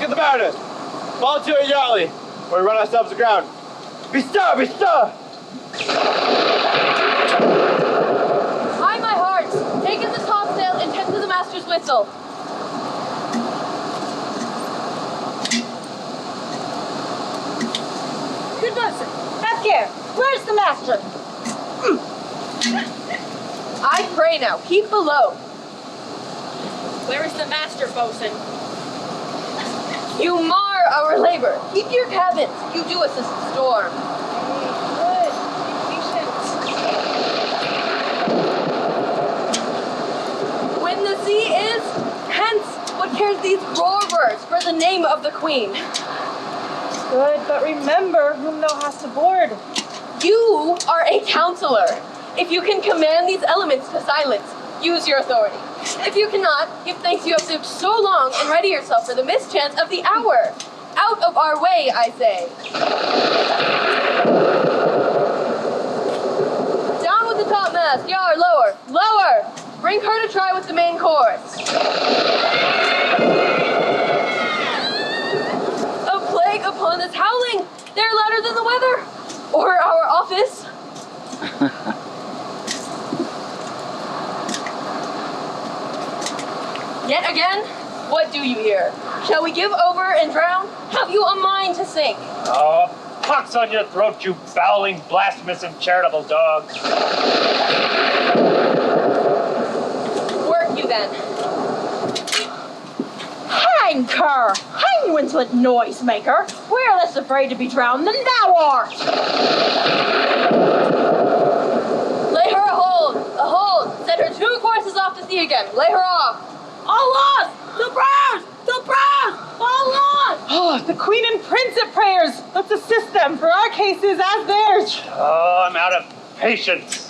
at the Baroness. Fall to a yardley, or we run ourselves aground. Be stir, be stir! High my heart, take in the topsail and tend to the master's whistle. Good bosun, have care. Where's the master? I pray now, keep below. Where is the master, bosun? You mar our labor. Keep your cabins. You do us a storm. Good. Be patient. When the sea is, hence, what cares these roarers for the name of the queen? Good, but remember whom thou hast aboard. You are a counselor. If you can command these elements to silence, use your authority. If you cannot, give thanks you have lived so long and ready yourself for the mischance of the hour. Out of our way, I say. Down with the topmast, yard, lower, lower. Bring her to try with the main course. A plague upon this howling. They're louder than the weather. Or our office. Yet again, what do you here? Shall we give over and drown? Have you a mind to sink? Oh, pox on your throat, you bowling, blasphemous, and charitable dog. Work you then. Hang her! Hang you insolent noisemaker! We're less afraid to be drowned than thou art! Lay her a hold! A hold! Send her 2 courses off to sea again. Lay her off! All lost! The prayers! The prayers! All lost! Oh, the Queen and Prince at prayers! Let's assist them, for our case is as theirs. Oh, I'm out of patience.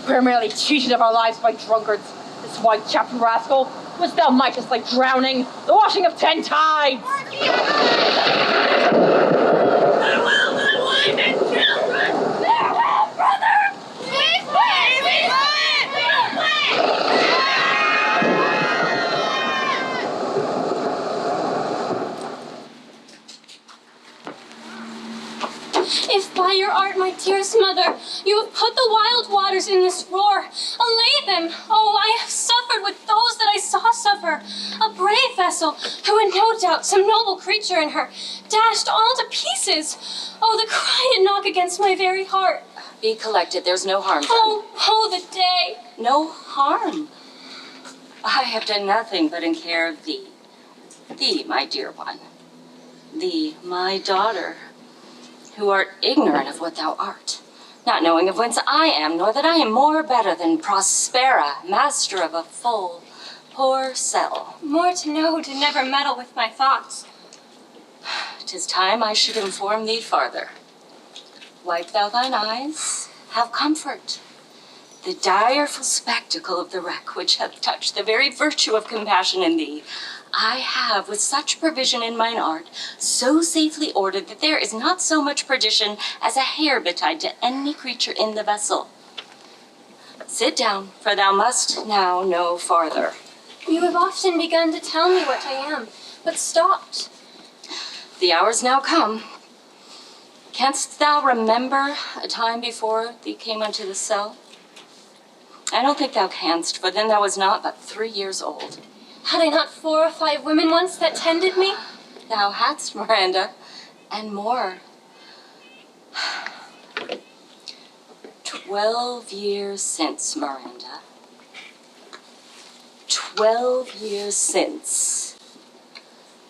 We're merely cheated of our lives by drunkards. This white-chapped rascal, which thou mightest like drowning, the washing of 10 tides! Farewell, my wife and children! Farewell, brother! Please, please, If by your art, my dearest mother, you have put the wild waters in this roar, allay them. Oh, I have suffered with those that I saw suffer. A brave vessel, who had no doubt some noble creature in her, dashed all to pieces. Oh, the cry did knock against my very heart. Be collected, there's no harm done. Oh, the day. No harm. I have done nothing but in care of thee. Thee, my dear one. Thee, my daughter, who art ignorant of what thou art, not knowing of whence I am, nor that I am more better than Prospera, master of a full, poor cell. More to know to never meddle with my thoughts. 'Tis time I should inform thee farther. Wipe thou thine eyes, have comfort. The direful spectacle of the wreck which hath touched the very virtue of compassion in thee, I have, with such provision in mine art, so safely ordered that there is not so much perdition as a hair betide to any creature in the vessel. Sit down, for thou must now know farther. You have often begun to tell me what I am, but stopped. The hour's now come. Canst thou remember a time before thee came unto the cell? I don't think thou canst, for then thou was not but 3 years old. Had I not 4 or 5 women once that tended me? Thou hadst, Miranda, and more. 12 years since, Miranda. 12 years since,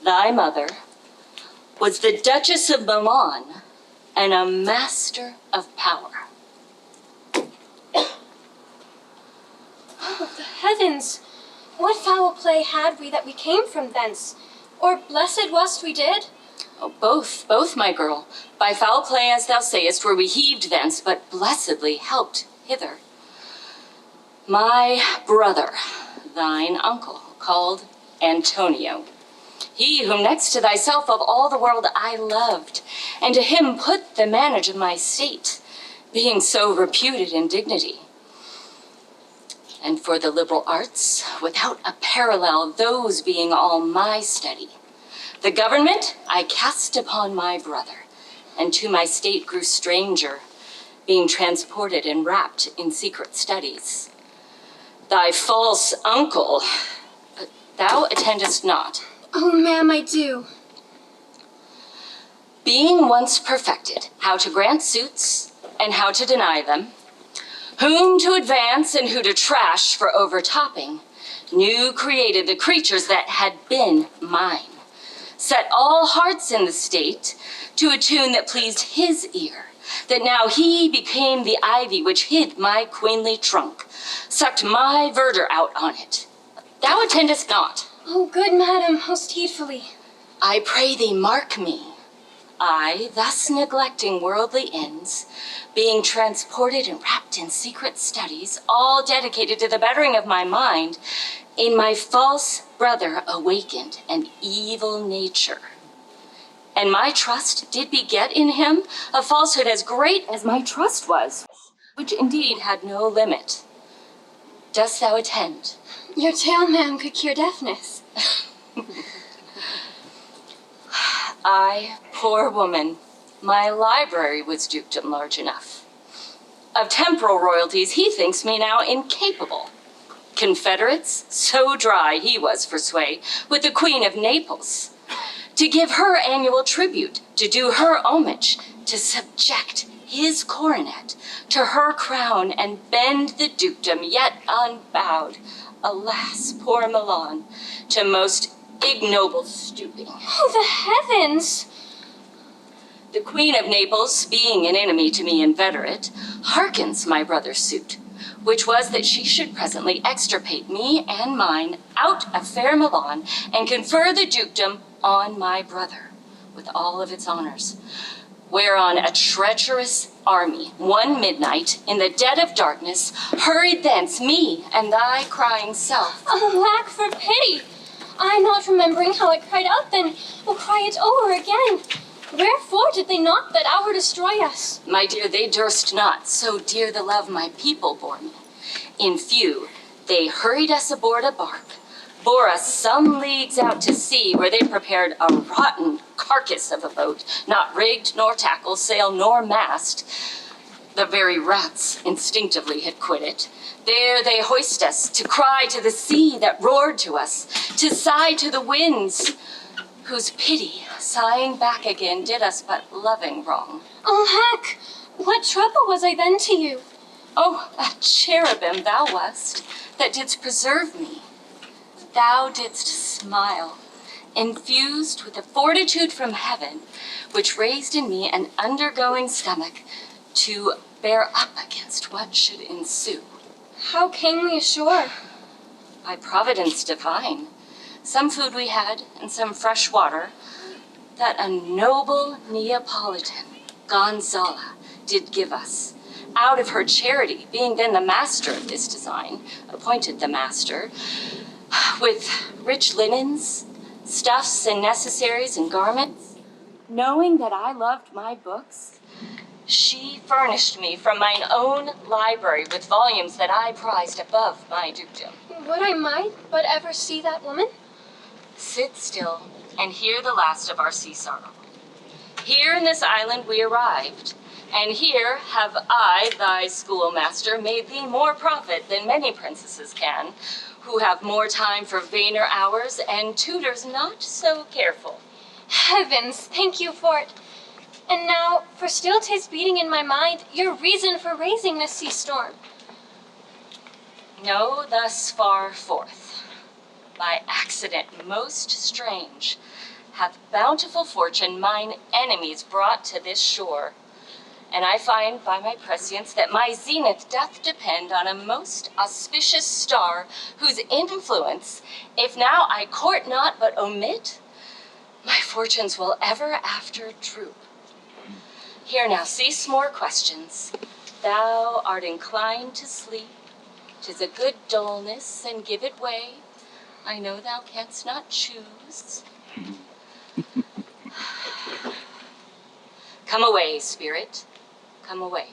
thy mother was the Duchess of Milan and a master of power. Oh, the heavens! What foul play had we that we came from thence? Or blessed wast we did? Oh, both, my girl. By foul play, as thou sayest, were we heaved thence, but blessedly helped hither. My brother, thine uncle, called Antonio, he whom next to thyself of all the world I loved, and to him put the manage of my state, being so reputed in dignity. And for the liberal arts, without a parallel, those being all my study, The government I cast upon my brother, and to my state grew stranger, being transported and wrapped in secret studies. Thy false uncle, thou attendest not. Oh, ma'am, I do. Being once perfected, how to grant suits and how to deny them, whom to advance and who to trash for overtopping, new created the creatures that had been mine, set all hearts in the state to a tune that pleased his ear, that now he became the ivy which hid my queenly trunk, sucked my verdure out on it. Thou attendest not. Oh, good madam, most heedfully. I pray thee mark me. I, thus neglecting worldly ends, being transported and wrapped in secret studies, all dedicated to the bettering of my mind, in my false brother awakened an evil nature. And my trust did beget in him a falsehood as great as my trust was, which indeed had no limit. Dost thou attend? Your tale, ma'am, could cure deafness. I, poor woman, my library was dukedom large enough. Of temporal royalties he thinks me now incapable. Confederates, so dry he was for sway, with the Queen of Naples. To give her annual tribute, to do her homage, to subject his coronet to her crown and bend the dukedom yet unbowed. Alas, poor Milan, to most ignoble stooping. Oh, the heavens! The Queen of Naples, being an enemy to me inveterate, hearkens my brother's suit, which was that she should presently extirpate me and mine out of fair Milan and confer the dukedom on my brother, with all of its honors. Whereon a treacherous army, one midnight, in the dead of darkness, hurried thence me and thy crying self. Alack for pity! I not remembering how I cried out then, will cry it o'er again. Wherefore did they not that hour destroy us? My dear, they durst not, so dear the love my people bore me. In few, they hurried us aboard a bark, bore us some leagues out to sea, where they prepared a rotten carcass of a boat, not rigged, nor tackle, sail, nor mast. The very rats instinctively had quit it. There they hoist us, to cry to the sea that roared to us, to sigh to the winds, whose pity, sighing back again, did us but loving wrong. Alack! What trouble was I then to you? Oh, a cherubim thou wast, that didst preserve me. Thou didst smile, infused with a fortitude from heaven, which raised in me an undergoing stomach to bear up against what should ensue. How came we ashore? By providence divine. Some food we had, and some fresh water, that a noble Neapolitan, Gonzala, did give us, out of her charity, being then the master of this design, appointed the master, with rich linens, stuffs and necessaries and garments. Knowing that I loved my books, she furnished me from mine own library with volumes that I prized above my dukedom. Would I might but ever see that woman? Sit still and hear the last of our sea sorrow. Here in this island we arrived, and here have I, thy schoolmaster, made thee more profit than many princesses can, who have more time for vainer hours and tutors not so careful. Heavens, thank you for it. And now, for still 'tis beating in my mind, your reason for raising this sea storm. No, thus far forth, by accident most strange, hath bountiful fortune mine enemies brought to this shore. And I find by my prescience that my zenith doth depend on a most auspicious star, whose influence, if now I court not but omit, my fortunes will ever after droop. Here now, cease more questions. Thou art inclined to sleep. 'Tis a good dullness, and give it way. I know thou canst not choose. Come away, spirit. Come away.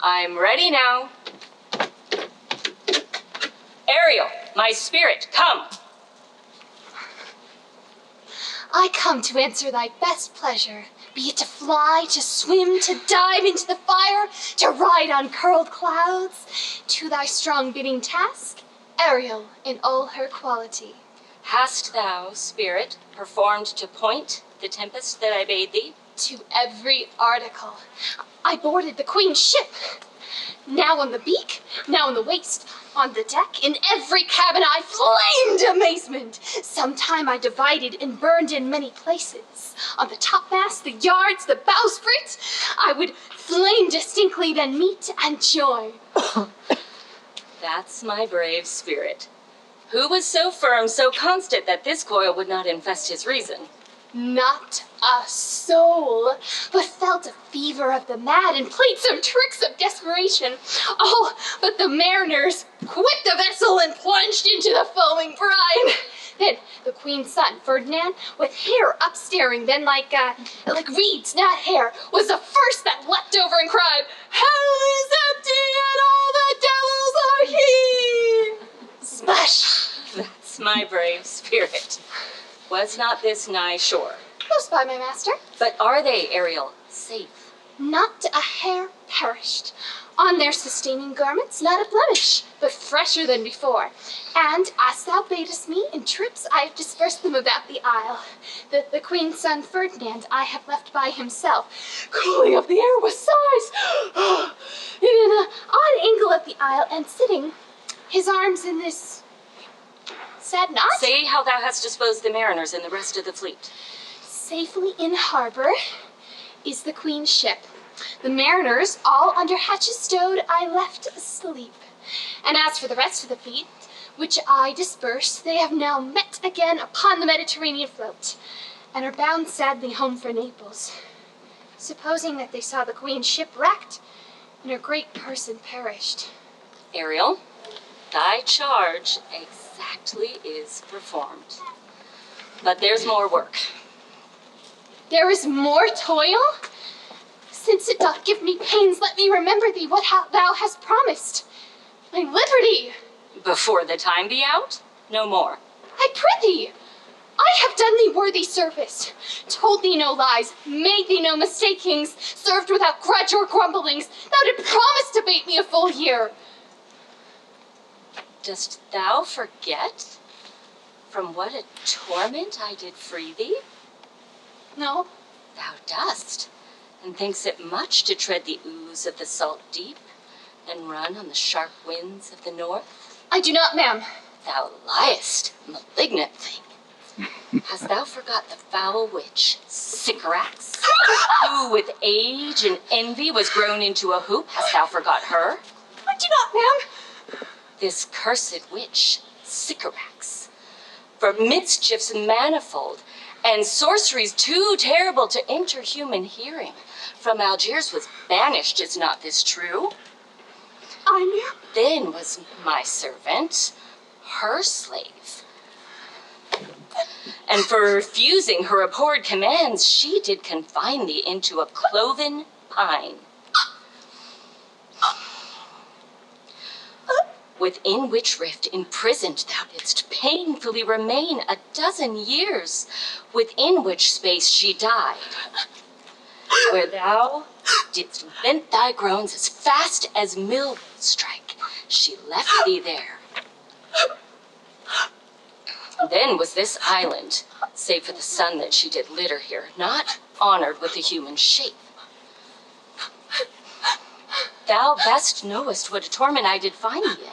I'm ready now. Ariel, my spirit, come. I come to answer thy best pleasure, be it to fly, to swim, to dive into the fire, to ride on curled clouds. To thy strong bidding task, Ariel in all her quality. Hast thou, spirit, performed to point the tempest that I bade thee? To every article. I boarded the Queen's ship. Now on the beak, now on the waist, on the deck, in every cabin I flamed amazement. Sometime I divided and burned in many places. On the topmast, the yards, the bowsprit, I would flame distinctly, then meet and join. That's my brave spirit. Who was so firm, so constant that this coil would not infest his reason? Not a soul, but felt a fever of the mad and played some tricks of desperation. All but the mariners quit the vessel and plunged into the foaming brine. Then the Queen's son, Ferdinand, with hair upstaring, then like reeds, not hair, was the first that leapt over and cried, "Hell is empty and all the devils are here!" Splash! That's my brave spirit. Was not this nigh shore? Close by, my master. But are they, Ariel, safe? Not a hair perished. On their sustaining garments, not a blemish, but fresher than before. And as thou badest me, in trips I have dispersed them about the isle. The Queen's son Ferdinand I have left by himself, cooling up the air with sighs, in an odd angle of the isle, and sitting, his arms in this sad knot. Say how thou hast disposed the mariners and the rest of the fleet. Safely in harbor is the Queen's ship. The mariners, all under hatches stowed, I left asleep. And as for the rest of the fleet, which I dispersed, they have now met again upon the Mediterranean float, and are bound sadly home for Naples, supposing that they saw the Queen's ship wrecked, and her great person perished. Ariel, thy charge exactly is performed. But there's more work. There is more toil? Since it doth give me pains, let me remember thee what thou hast promised. My liberty! Before the time be out, no more. I prithee, I have done thee worthy service, told thee no lies, made thee no mistakings, served without grudge or grumblings. Thou did promise to bate me a full year. Dost thou forget from what a torment I did free thee? No. Thou dost, and thinks it much to tread the ooze of the salt deep and run on the sharp winds of the north? I do not, ma'am. Thou liest, malignant thing. Hast thou forgot the foul witch, Sycorax, who with age and envy was grown into a hoop? Hast thou forgot her? I do not, ma'am. This cursed witch, Sycorax, for mischiefs manifold, and sorceries too terrible to enter human hearing, from Algiers was banished, is not this true? I knew. Then was my servant her slave. And for refusing her abhorred commands, she did confine thee into a cloven pine. Within which rift imprisoned thou didst painfully remain 12 years, within which space she died. Where thou didst vent thy groans as fast as mill strike, she left thee there. Then was this island, save for the sun that she did litter here, not honored with a human shape. Thou best knowest what a torment I did find thee in.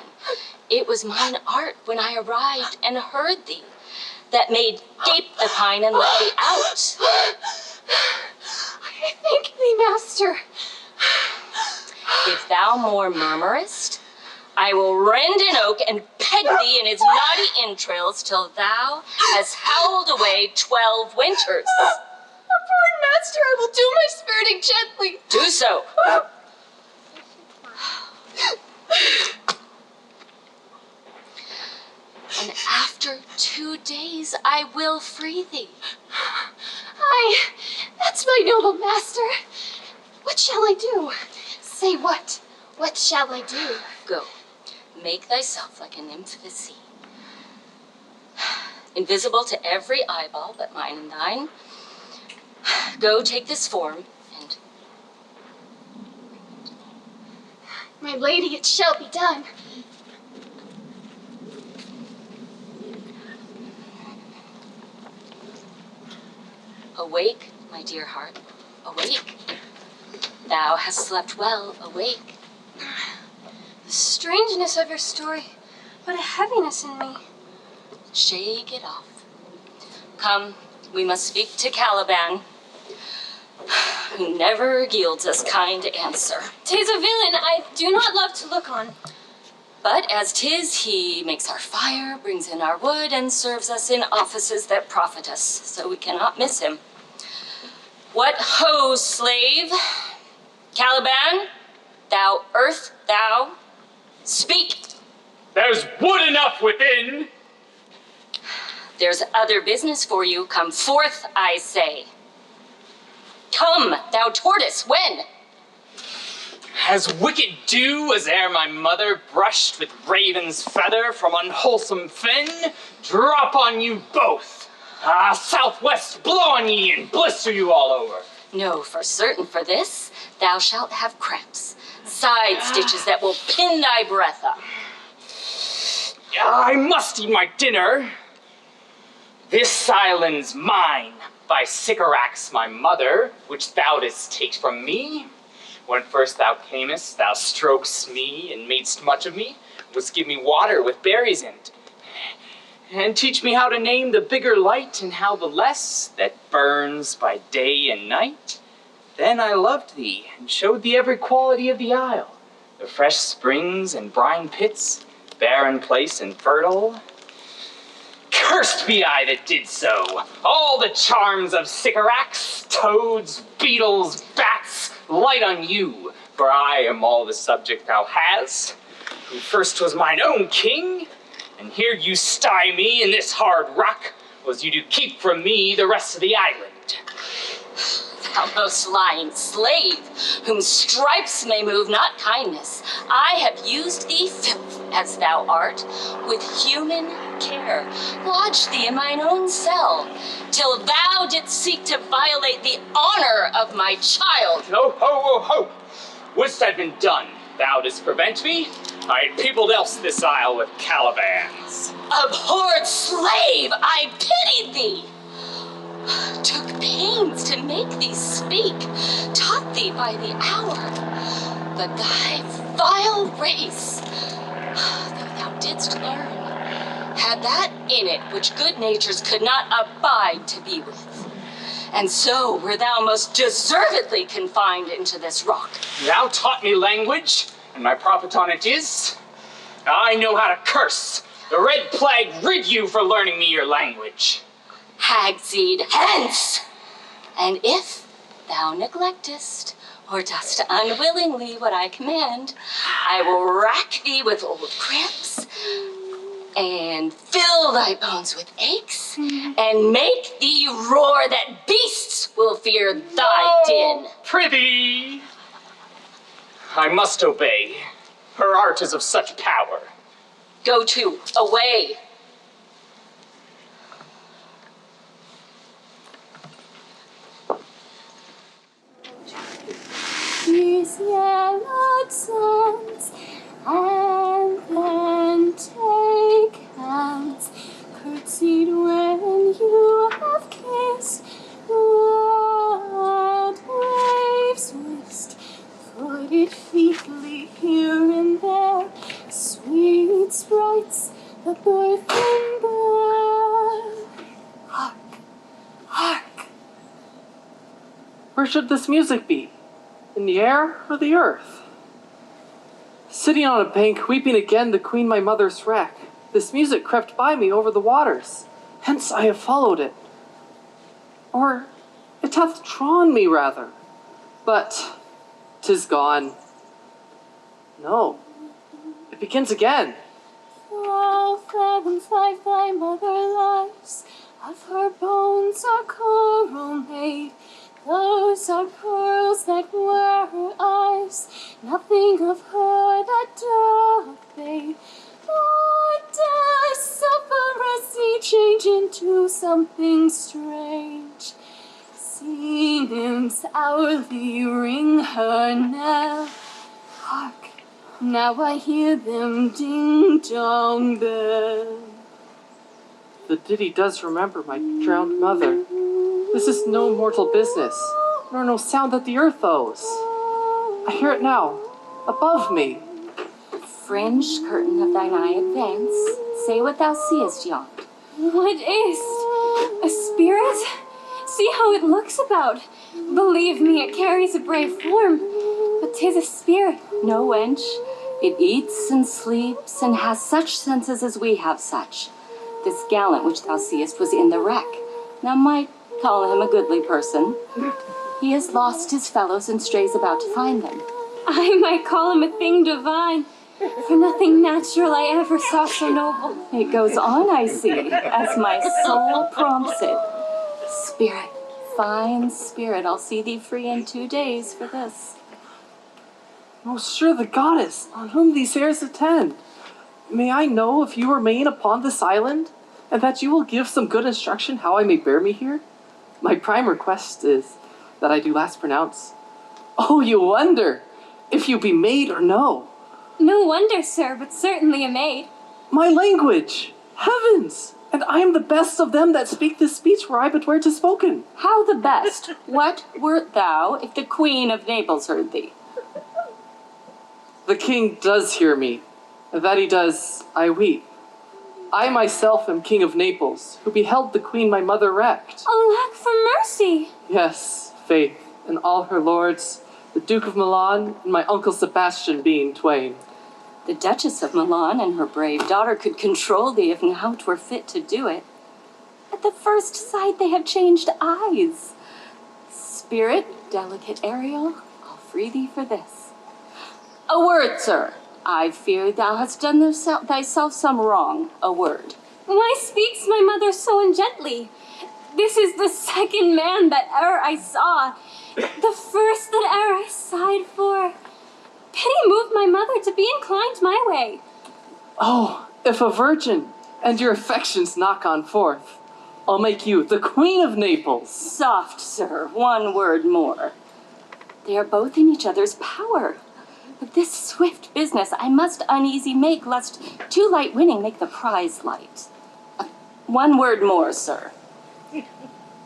It was mine art when I arrived and heard thee, that made gape the pine and let thee out. I thank thee, master. If thou more murmurest, I will rend an oak and peg thee in its knotty entrails till thou hast howled away 12 winters. Pardon, master, I will do my spiriting gently. Do so. And after 2 days I will free thee. Aye, that's my noble master. What shall I do? Say what? What shall I do? Go, make thyself like a nymph of the sea. invisible to every eyeball but mine and thine. Go take this form and... My lady, it shall be done. Awake, my dear heart, awake. Thou hast slept well, awake. The strangeness of your story, what a heaviness in me. Shake it off. Come, we must speak to Caliban, who never yields us kind answer. 'Tis a villain I do not love to look on. But as 'tis, he makes our fire, brings in our wood, and serves us in offices that profit us, so we cannot miss him. What ho, slave? Caliban, thou earth, thou, speak. There's wood enough within. There's other business for you. Come forth, I say. Come, thou tortoise, when? As wicked dew as ere my mother brushed with raven's feather from unwholesome fen, drop on you both. Southwest blow on ye and blister you all over. No, for certain for this, thou shalt have cramps, side stitches that will pin thy breath up. I must eat my dinner. This island's mine, by Sycorax my mother, which thou didst take from me. When first thou camest, thou strokest me and madest much of me, wouldst give me water with berries in it, and teach me how to name the bigger light and how the less that burns by day and night. Then I loved thee and showed thee every quality of the isle, the fresh springs and brine pits, barren place and fertile. Cursed be I that did so. All the charms of Sycorax, toads, beetles, bats, light on you, for I am all the subject thou hast, who first was mine own king, and here you sty me in this hard rock, was you to keep from me the rest of the island. Thou most lying slave, whom stripes may move, not kindness. I have used thee, filth as thou art, with human care, lodged thee in mine own cell, till thou didst seek to violate the honor of my child. No, ho, ho, ho! Wouldst have been done, thou didst prevent me? I had peopled else this isle with Calibans. Abhorred slave, I pitied thee. Took pains to make thee speak, taught thee by the hour. But thy vile race, though thou didst learn, had that in it which good natures could not abide to be with. And so were thou most deservedly confined into this rock. Thou taught me language, and my profit on it is, I know how to curse. The red plague rid you for learning me your language. Hagseed, hence! And if thou neglectest, or dost unwillingly what I command, I will rack thee with old cramps, and fill thy bones with aches, and make thee roar that beasts will fear thy din. Prithee! I must obey. Her art is of such power. Go to, away. These yellowed suns, and then take hands, curtsied when you have kissed, wild waves whisked, footed featly here and there, sweet sprites, the birthing bird. Hark, hark. Where should this music be? In the air or the earth? Sitting on a bank, weeping again the queen my mother's wreck, this music crept by me over the waters, hence I have followed it. Or it hath drawn me rather, but 'tis gone. No, it begins again. 12 fathoms like thy mother lies, of her bones are coral made. Those are pearls that were her eyes, nothing of her that doth fade. What does suffer us see change into something strange? See nymphs hourly ring her knell. Hark, now I hear them ding-dong bell. The ditty does remember my drowned mother. This is no mortal business, nor no sound that the earth owes. I hear it now, above me. Fringed curtain of thine eye advance, say what thou seest yond. What is? A spirit? See how it looks about. Believe me, it carries a brave form, but 'tis a spirit. No, wench, it eats and sleeps and has such senses as we have such. This gallant which thou seest was in the wreck. Thou might call him a goodly person. He has lost his fellows and strays about to find them. I might call him a thing divine, for nothing natural I ever saw so noble. It goes on, I see, as my soul prompts it. Spirit, fine spirit, I'll see thee free in 2 days for this. Most sure the goddess on whom these airs attend. May I know if you remain upon this island, and that you will give some good instruction how I may bear me here? My prime request is that I do last pronounce. Oh, you wonder if you be maid or no. No wonder, sir, but certainly a maid. My language! Heavens! And I am the best of them that speak this speech were I but where 'tis spoken. How the best? What wert thou if the Queen of Naples heard thee? The king does hear me, and that he does, I weep. I myself am king of Naples, who beheld the queen my mother wrecked. Alack for mercy! Yes, faith, and all her lords, the Duke of Milan and my uncle Sebastian being twain. The Duchess of Milan and her brave daughter could control thee if now 'twere fit to do it. At the first sight they have changed eyes. Spirit, delicate Ariel, I'll free thee for this. A word, sir. I fear thou hast done thyself some wrong. A word. Why speaks my mother so ungently? This is the second man that e'er I saw, the first that e'er I sighed for. Pity moved my mother to be inclined my way. Oh, if a virgin and your affections not gone forth, I'll make you the Queen of Naples. Soft, sir, one word more. They are both in each other's power. But this swift business I must uneasy make, lest too light winning make the prize light. One word more, sir.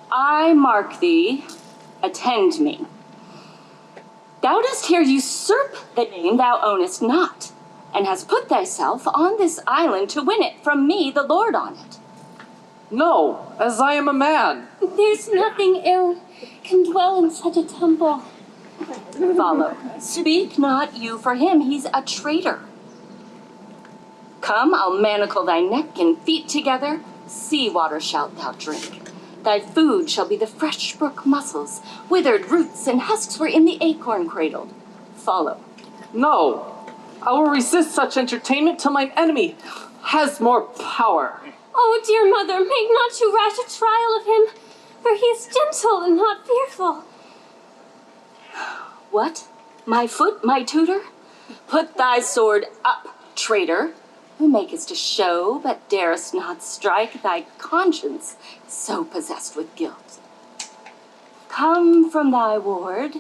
I mark thee, attend me. Thou dost here usurp the name thou ownest not, and hast put thyself on this island to win it from me, the lord on it. No, as I am a man. There's nothing ill can dwell in such a temple. Follow. Speak not you for him, he's a traitor. Come, I'll manacle thy neck and feet together. Sea water shalt thou drink. Thy food shall be the fresh brook mussels. Withered roots and husks were in the acorn cradled. Follow. No, I will resist such entertainment till mine enemy has more power. Oh, dear mother, make not too rash a trial of him, for he is gentle and not fearful. What? My foot, my tutor? Put thy sword up, traitor, who makest a show, but darest not strike. Thy conscience so possessed with guilt. Come from thy ward,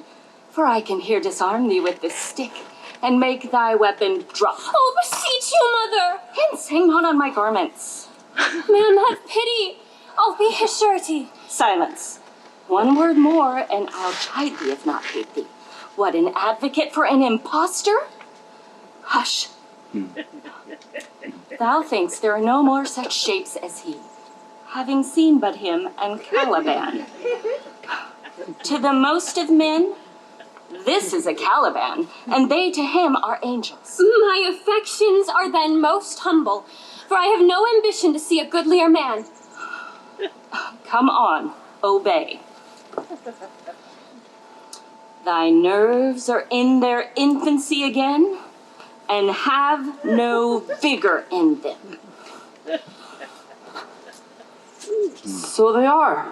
for I can here disarm thee with this stick, and make thy weapon drop. Oh, beseech you, mother! Hence, hang not on my garments. Ma'am, have pity. I'll be his surety. Silence. One word more, and I'll chide thee if not hate thee. What, an advocate for an impostor? Hush. Thou thinkst there are no more such shapes as he, having seen but him and Caliban. To the most of men, this is a Caliban, and they to him are angels. My affections are then most humble, for I have no ambition to see a goodlier man. Come on, obey. Thy nerves are in their infancy again, and have no vigor in them. So they are.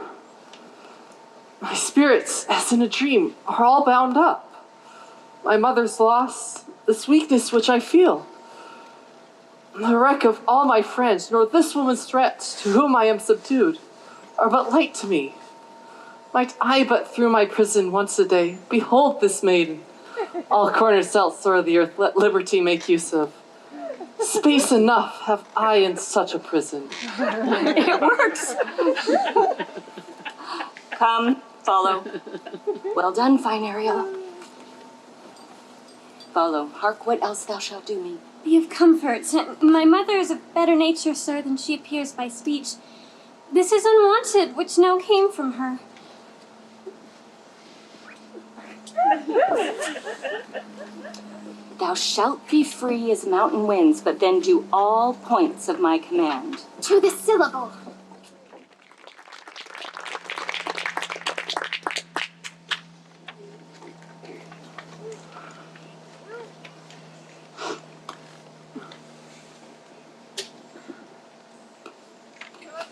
My spirits, as in a dream, are all bound up. My mother's loss, this weakness which I feel. The wreck of all my friends, nor this woman's threats, to whom I am subdued, are but light to me. Might I but through my prison once a day behold this maiden, all corners else o'er the earth let liberty make use of. Space enough have I in such a prison. It works. Come, follow. Well done, fine Ariel. Follow. Hark what else thou shalt do me. Be of comfort. My mother is of better nature, sir, than she appears by speech. This is unwanted, which now came from her. Thou shalt be free as mountain winds, but then do all points of my command. To the syllable.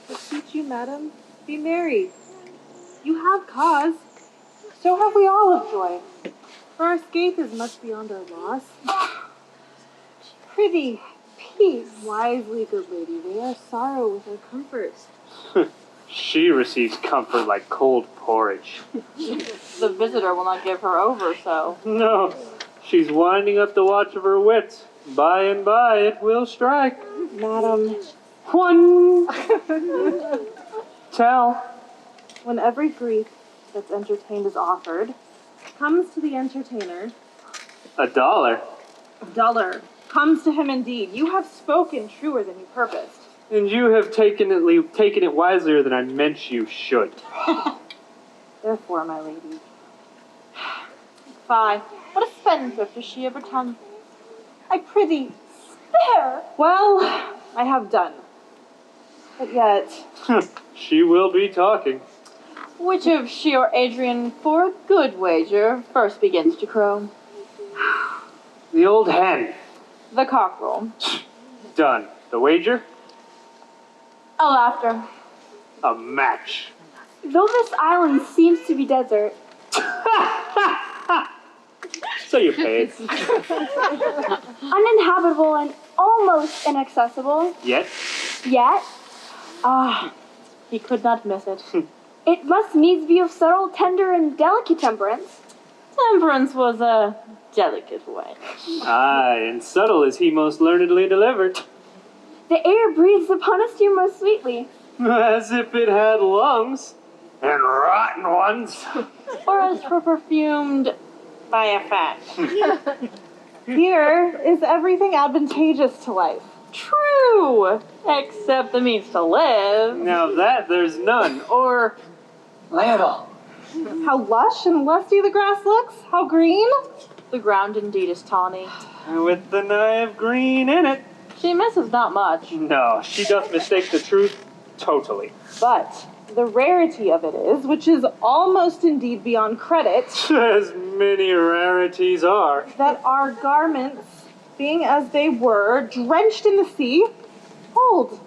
Beseech you, madam, be merry. You have cause. So have we all of joy. For our escape is much beyond our loss. Prithee, peace. Wisely, good lady, weigh our sorrow with our comfort. She receives comfort like cold porridge. The visitor will not give her over so. No, she's winding up the watch of her wits. By and by it will strike. Madam, One. Tell. when every grief that's entertained is offered, comes to the entertainer, $1. duller, comes to him indeed. You have spoken truer than you purposed. And you have taken it wiselier than I meant you should. Therefore, my lady. Fie, what a spendthrift is she of her tongue. I prithee, spare! Well, I have done. But yet, She will be talking. which of she or Adrian, for a good wager, first begins to crow? The old hen. The cockerel. Done. The wager? A laughter. A match. Though this island seems to be desert, So you paid. uninhabitable and almost inaccessible, Yet? yet He could not miss it. it must needs be of subtle, tender, and delicate temperance. Temperance was a delicate way. Aye, and subtle is he most learnedly delivered. The air breathes upon us here most sweetly, As if it had lungs. And rotten ones. Or as for perfumed by a fact. Here is everything advantageous to life. True, except the means to live. Now that there's none. Or little. How lush and lusty the grass looks, how green. The ground indeed is tawny. With the nigh of green in it. She misses not much, No, she doth mistake the truth totally. but the rarity of it is, which is almost indeed beyond credit, As many rarities are. that our garments, being as they were, drenched in the sea, hold,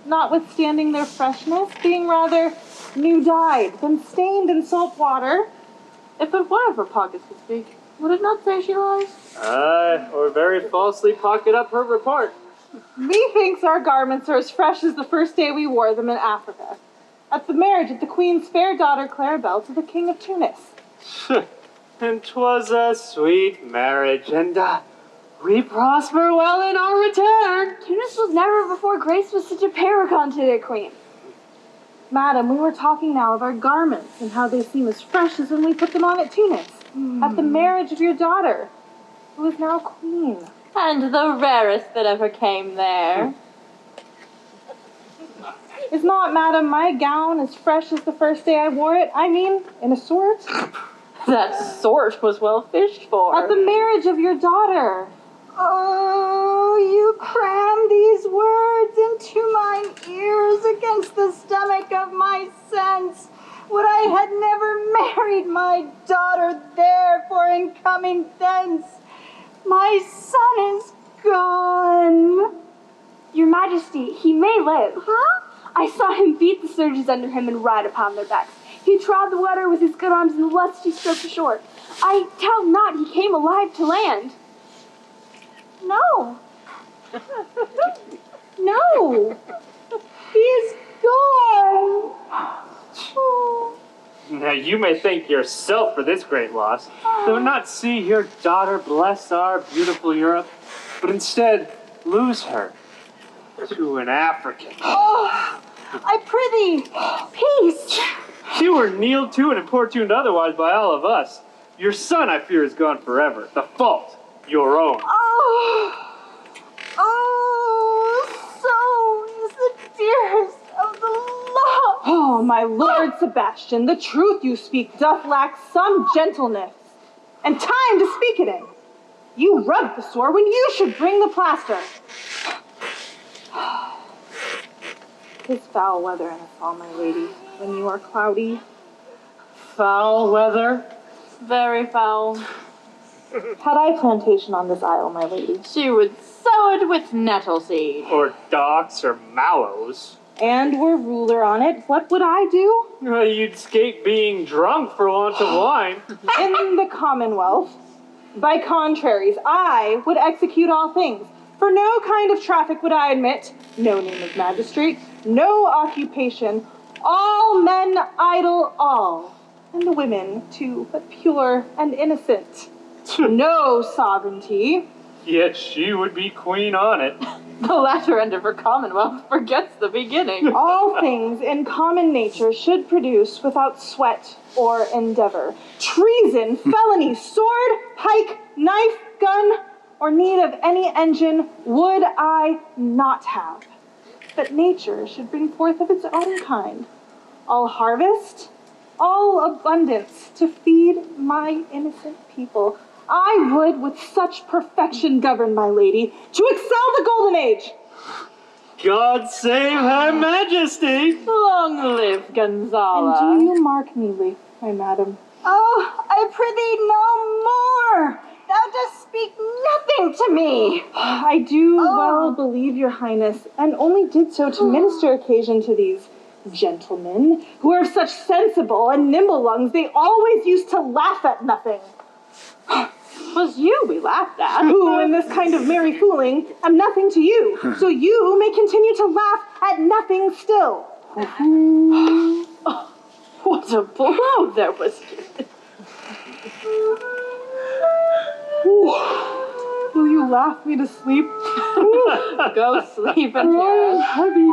notwithstanding their freshness, being rather new-dyed than stained in salt water. If but one of her pockets could speak, would it not say she lies? Aye, or very falsely pocket up her report. Methinks our garments are as fresh as the first day we wore them in Africa, at the marriage of the Queen's fair daughter Claribel to the King of Tunis. And 'twas a sweet marriage, and we prosper well in our return. Tunis was never before graced with such a paragon to their queen. Madam, we were talking now of our garments and how they seem as fresh as when we put them on at Tunis, at the marriage of your daughter, who is now queen. And the rarest that ever came there. Is not, madam, my gown as fresh as the first day I wore it? I mean, in a sort. That sort was well fished for. At the marriage of your daughter. Oh, you cram these words into mine ears against the stomach of my sense. Would I had never married my daughter, therefore in coming thence, my son is gone. Your Majesty, he may live. Huh? I saw him beat the surges under him and ride upon their backs. He trod the water with his good arms and lusty stroked ashore. I doubt not he came alive to land. No. No! He's gone! Oh. Now you may thank yourself for this great loss, though not see your daughter bless our beautiful Europe, but instead lose her to an African. Oh, I prithee, peace! You were kneeled to and importuned otherwise by all of us. Your son, I fear, is gone forever. The fault, your own. So is the dearest of the love. Oh, my Lord Sebastian, the truth you speak doth lack some gentleness, and time to speak it in. You rub the sore when you should bring the plaster. 'Tis foul weather in the fall, my lady, when you are cloudy. Foul weather? Very foul. Had I plantation on this isle, my lady, She would sow it with nettle seed. Or docks or mallows. and were ruler on it, what would I do? You'd escape being drunk for want of wine. In the Commonwealth, by contraries, I would execute all things. For no kind of traffic would I admit, no name of magistrate, no occupation, all men idle, all, and the women too, but pure and innocent. No sovereignty. Yet she would be queen on it. The latter end of her commonwealth forgets the beginning. All things in common nature should produce without sweat or endeavor. Treason, felony, sword, pike, knife, gun, or need of any engine would I not have. But nature should bring forth of its own kind. All harvest, all abundance to feed my innocent people. I would with such perfection govern my lady to excel the golden age. God save her majesty. Long live Gonzala. And do you mark me, my madam? Oh, I prithee no more. Thou dost speak nothing to me. I do well believe, your highness, and only did so to minister occasion to these gentlemen, who are such sensible and nimble lungs, they always used to laugh at nothing. 'Twas you we laughed at. Who, in this kind of merry fooling, am nothing to you, so you may continue to laugh at nothing still. Oh, what a blow there was given. Will you laugh me to sleep? Go sleep and hear us. Heavy.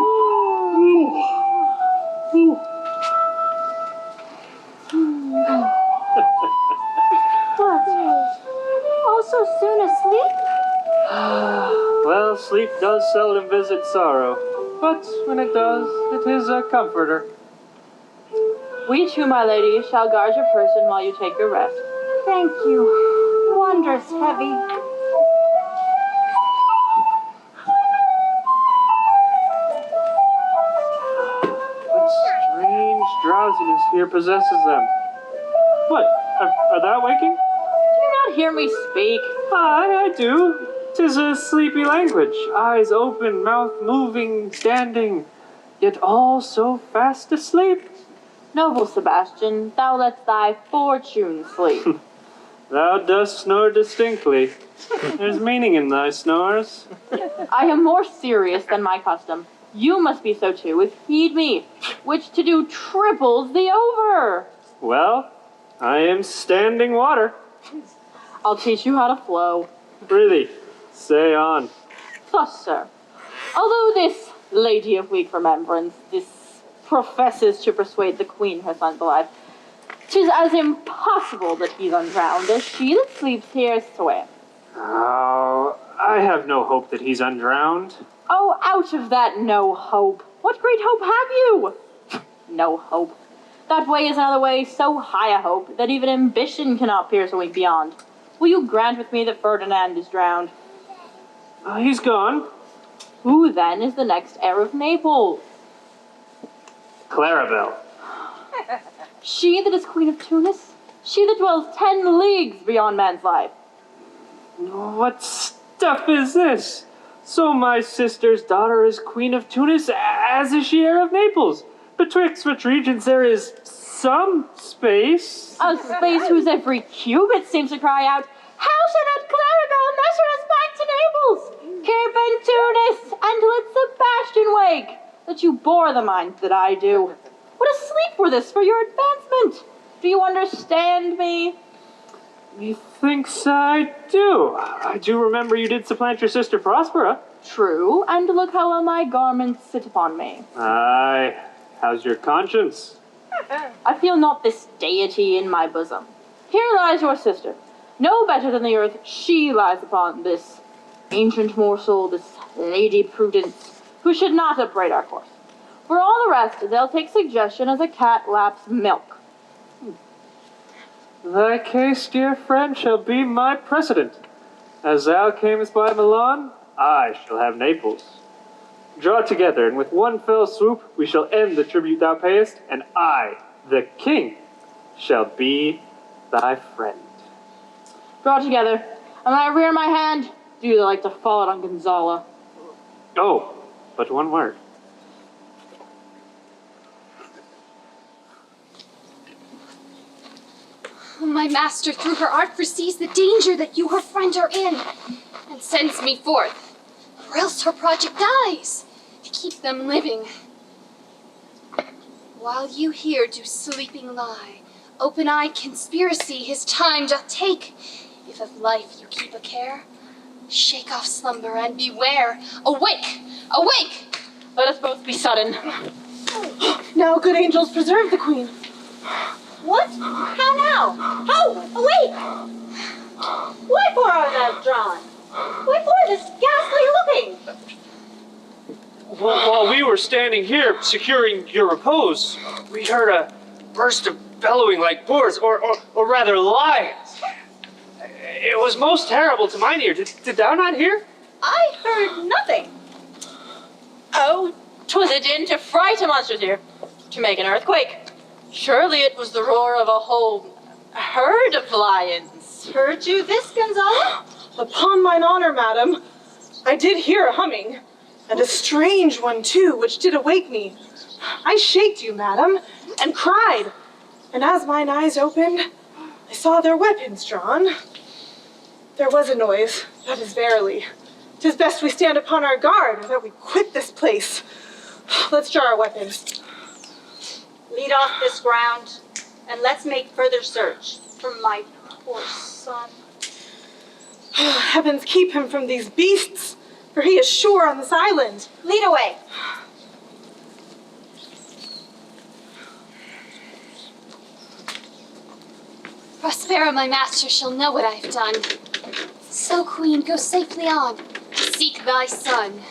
What? All so soon asleep? Well, sleep does seldom visit sorrow, but when it does, it is a comforter. We too, my lady, shall guard your person while you take your rest. Thank you. Wondrous heavy. What strange drowsiness here possesses them? What? Are thou waking? Do you not hear me speak? Aye, I do. 'Tis a sleepy language, eyes open, mouth moving, standing, yet all so fast asleep. Noble Sebastian, thou letst thy fortune sleep. Thou dost snore distinctly. There's meaning in thy snores. I am more serious than my custom. You must be so too, if heed me, which to do triples the over. Well, I am standing water. I'll teach you how to flow. Prithee, say on. Thus, sir, although this lady of weak remembrance, this professes to persuade the queen her son's alive, 'tis as impossible that he's undrowned as she that sleeps here swear. Oh, I have no hope that he's undrowned. Oh, out of that no hope. What great hope have you? No hope. That way is another way, so high a hope that even ambition cannot pierce a way beyond. Will you grant with me that Ferdinand is drowned? He's gone. Who then is the next heir of Naples? Clarabelle. She that is queen of Tunis? She that dwells 10 leagues beyond man's life. What stuff is this? So my sister's daughter is queen of Tunis, as is she heir of Naples. Betwixt which regions there is some space. A space whose every cubit seems to cry out, how shall that Clarabelle measure us back to Naples? Keeping Tunis, and let Sebastian wake, that you bore the mind that I do. What a sleep were this for your advancement! Do you understand me? Methinks I do. I do remember you did supplant your sister Prospera. True, and look how well my garments sit upon me. Aye. How's your conscience? I feel not this deity in my bosom. Here lies your sister. No better than the earth she lies upon, this ancient morsel, this Lady Prudence, who should not upbraid our course. For all the rest, they'll take suggestion as a cat laps milk. Thy case, dear friend, shall be my precedent. As thou camest by Milan, I shall have Naples. Draw together, and with one fell swoop we shall end the tribute thou payest, and I, the king, shall be thy friend. Draw together, and when I rear my hand, do you like to fall it on Gonzala? Oh, but one word. My master through her art foresees the danger that you, her friend, are in, and sends me forth, or else her project dies, to keep them living. While you here do sleeping lie, open-eyed conspiracy his time doth take. If of life you keep a care, shake off slumber and beware. Awake! Awake! Let us both be sudden. Now, good angels, preserve the queen. What? How now? How? Awake! Wherefore art thou drawn? Wherefore this ghastly looking? While we were standing here securing your repose, we heard a burst of bellowing like boars, or rather lions. It was most terrible to mine ear. Did thou not hear? I heard nothing. Oh, 'twas a din to fright a monster's ear, to make an earthquake. Surely it was the roar of a whole herd of lions. Heard you this, Gonzala? Upon mine honor, madam, I did hear a humming, and a strange one too, which did awake me. I shaked you, madam, and cried, and as mine eyes opened, I saw their weapons drawn. There was a noise, that is verily. 'Tis best we stand upon our guard, or that we quit this place. Let's draw our weapons. Lead off this ground, and let's make further search for my poor son. Heavens keep him from these beasts, for he is sure on this island. Lead away. Prospera, my master, shall know what I have done. So, queen, go safely on, to seek thy son.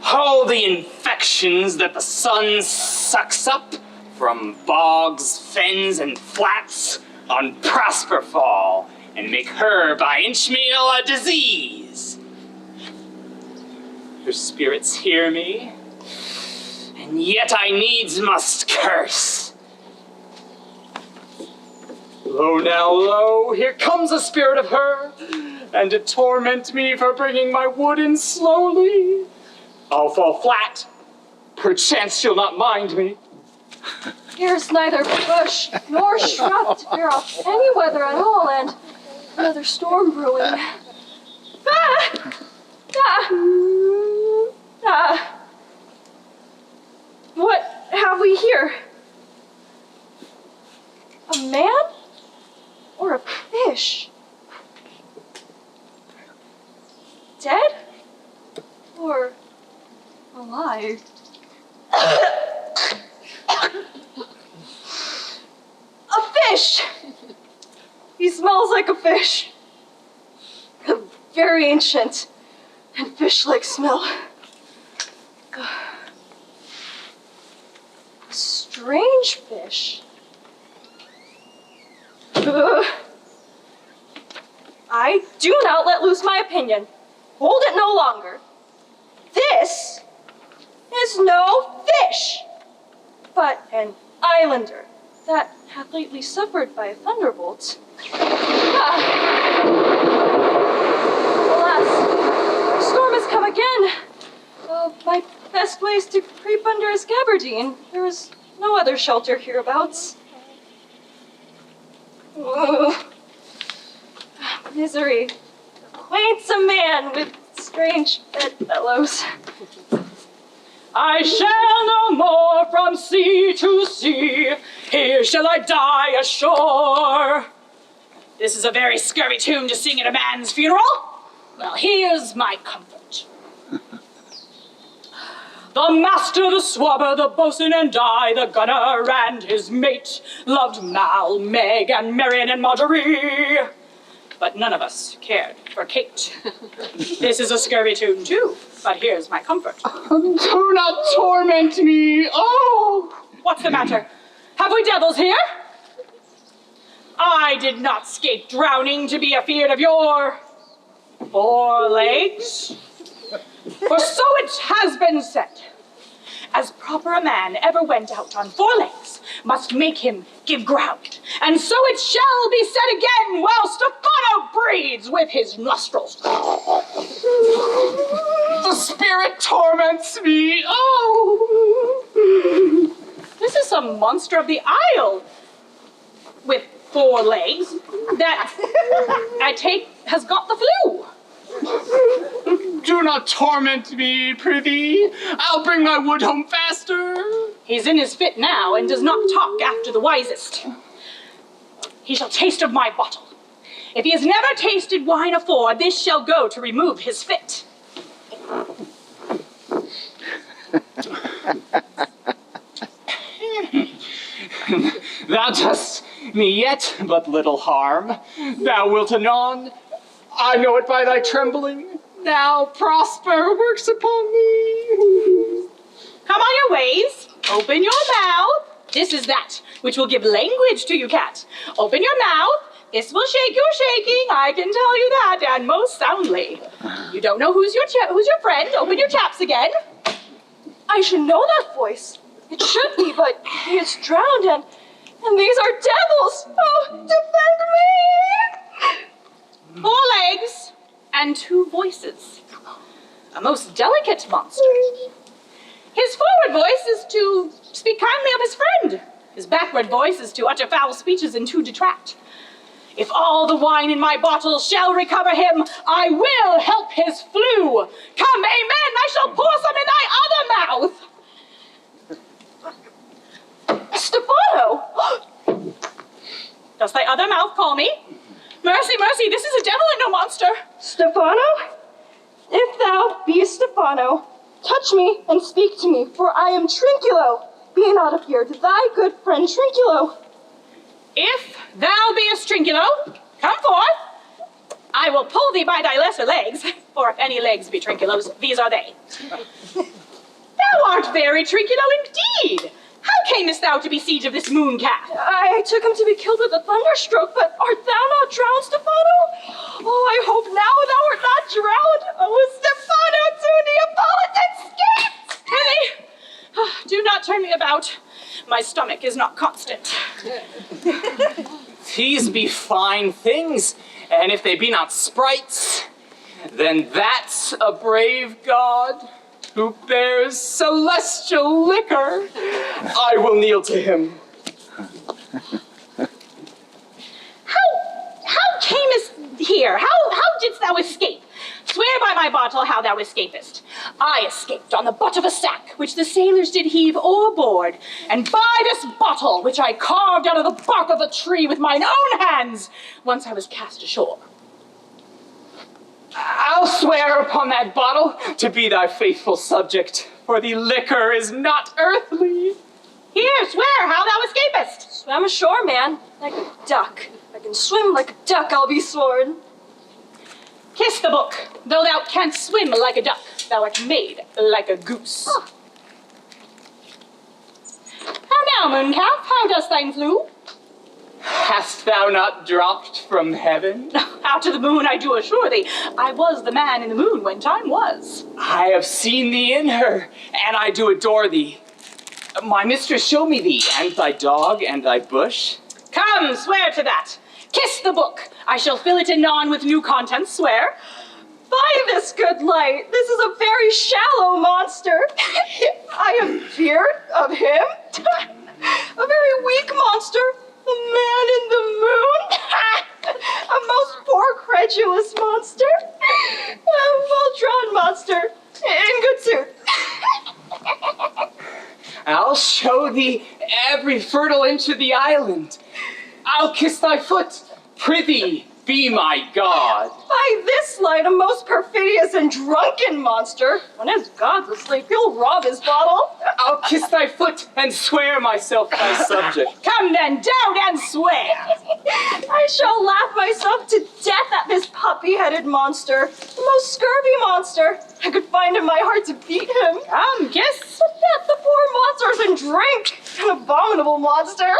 All the infections that the sun sucks up from bogs, fens, and flats on Prosper fall and make her by inchmeal a disease. Her spirits hear me, and yet I needs must curse. Lo now, lo, here comes a spirit of her, and to torment me for bringing my wood in slowly. I'll fall flat. Perchance she'll not mind me. Here's neither bush nor shrub to bear off any weather at all, and another storm brewing. What have we here? A man or a fish? Dead or alive? A fish! He smells like a fish. A very ancient and fish-like smell. A strange fish. I do not let loose my opinion. Hold it no longer. This is no fish, but an islander, that hath lately suffered by a thunderbolt. Alas, the storm has come again. My best way is to creep under his gabardine. There is no other shelter hereabouts. Ugh. Misery acquaints a man with strange bedfellows. I shall no more from sea to sea, here shall I die ashore. This is a very scurvy tune to sing at a man's funeral. Well, here's my comfort. The master, the swabber, the boatswain and I, the gunner and his mate, loved Mal, Meg, and Marian and Marjorie. But none of us cared for Kate. This is a scurvy tune too, but here's my comfort. Do not torment me, oh! What's the matter? Have we devils here? I did not scape drowning to be afeard of your 4 legs. For so it has been said, as proper a man ever went out on 4 legs, must make him give ground. And so it shall be said again, while Stephano breathes with his nostrils. The spirit torments me, oh! This is some monster of the Isle with 4 legs that I take has got the flu. Do not torment me, prithee. I'll bring my wood home faster. He's in his fit now and does not talk after the wisest. He shall taste of my bottle. If he has never tasted wine afore, this shall go to remove his fit. Thou dost me yet but little harm. Thou wilt anon, I know it by thy trembling. Now prosper works upon me. Come on your ways, open your mouth. This is that which will give language to you, cat. Open your mouth, this will shake your shaking, I can tell you that, and most soundly. You don't know who's your friend, open your chaps again. I should know that voice. It should be, but he is drowned, and these are devils. Oh, defend me! 4 legs and 2 voices. A most delicate monster. His forward voice is to speak kindly of his friend. His backward voice is to utter foul speeches and to detract. If all the wine in my bottle shall recover him, I will help his flu. Come, amen, I shall pour some in thy other mouth. Stephano! Does thy other mouth call me? Mercy, mercy, this is a devil and no monster. Stephano? If thou beest Stephano, touch me and speak to me, for I am Trinculo. Be not afeard, thy good friend Trinculo. If thou beest Trinculo, come forth. I will pull thee by thy lesser legs, for if any legs be Trinculo's, these are they. Thou art very Trinculo indeed. How camest thou to be siege of this moon cat? I took him to be killed with a thunderstroke, but art thou not drowned, Stephano? Oh, I hope now thou art not drowned. Oh, Stephano, to Neapolitan escaped! Do not turn me about. My stomach is not constant. These be fine things, and if they be not sprites, then that's a brave god who bears celestial liquor. I will kneel to him. How camest here? How didst thou escape? Swear by my bottle how thou escapest. I escaped on the butt of a sack, which the sailors did heave o'erboard, and by this bottle, which I carved out of the bark of a tree with mine own hands, once I was cast ashore. I'll swear upon that bottle to be thy faithful subject, for the liquor is not earthly. Here, swear how thou escapest. Swam ashore, man, like a duck. I can swim like a duck, I'll be sworn. Kiss the book. Though thou canst swim like a duck, thou art made like a goose. Oh. How now, mooncalf, how does thine flew? Hast thou not dropped from heaven? Out to the moon I do assure thee. I was the man in the moon when time was. I have seen thee in her, and I do adore thee. My mistress, show me thee, and thy dog, and thy bush. Come, swear to that. Kiss the book. I shall fill it anon with new contents, swear. By this good light, this is a very shallow monster. I have feared of him. A very weak monster. The man in the moon. A most poor credulous monster. A well-drawn monster. In good sooth. I'll show thee every fertile inch of the island. I'll kiss thy foot. Prithee, be my god. By this light, a most perfidious and drunken monster. When his god's asleep, he'll rob his bottle. I'll kiss thy foot and swear myself thy subject. Come then, down and swear. I shall laugh myself to death at this puppy-headed monster. The most scurvy monster. I could find in my heart to beat him. Come, kiss. But that the poor monsters and drink. An abominable monster.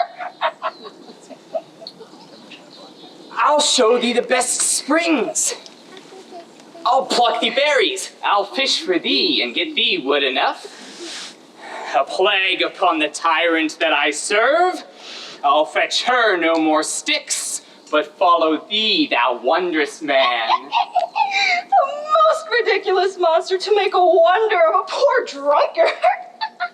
I'll show thee the best springs. I'll pluck thee berries. I'll fish for thee and get thee wood enough. A plague upon the tyrant that I serve. I'll fetch her no more sticks, but follow thee, thou wondrous man. The most ridiculous monster to make a wonder of a poor drunkard.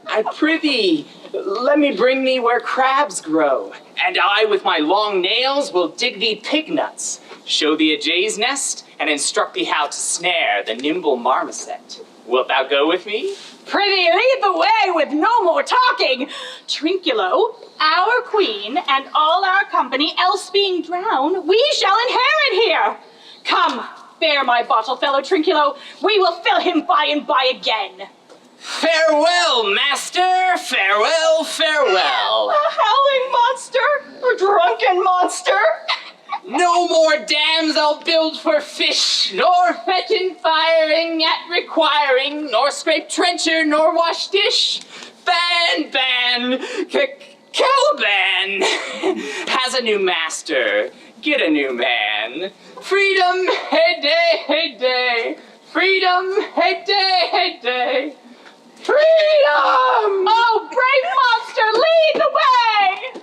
I prithee, let me bring thee where crabs grow, and I with my long nails will dig thee pig nuts, show thee a jay's nest, and instruct thee how to snare the nimble marmoset. Wilt thou go with me? Prithee, lead the way with no more talking. Trinculo, our queen, and all our company, else being drowned, we shall inherit here. Come, bear my bottle, fellow Trinculo. We will fill him by and by again. Farewell, master, farewell, farewell. A howling monster, a drunken monster. No more dams I'll build for fish, nor fetch in firing yet requiring, nor scrape trencher, nor wash dish. Ban, Caliban has a new master. Get a new man. Freedom, hey day, freedom, hey day. Freedom! Oh, brave monster, lead the way!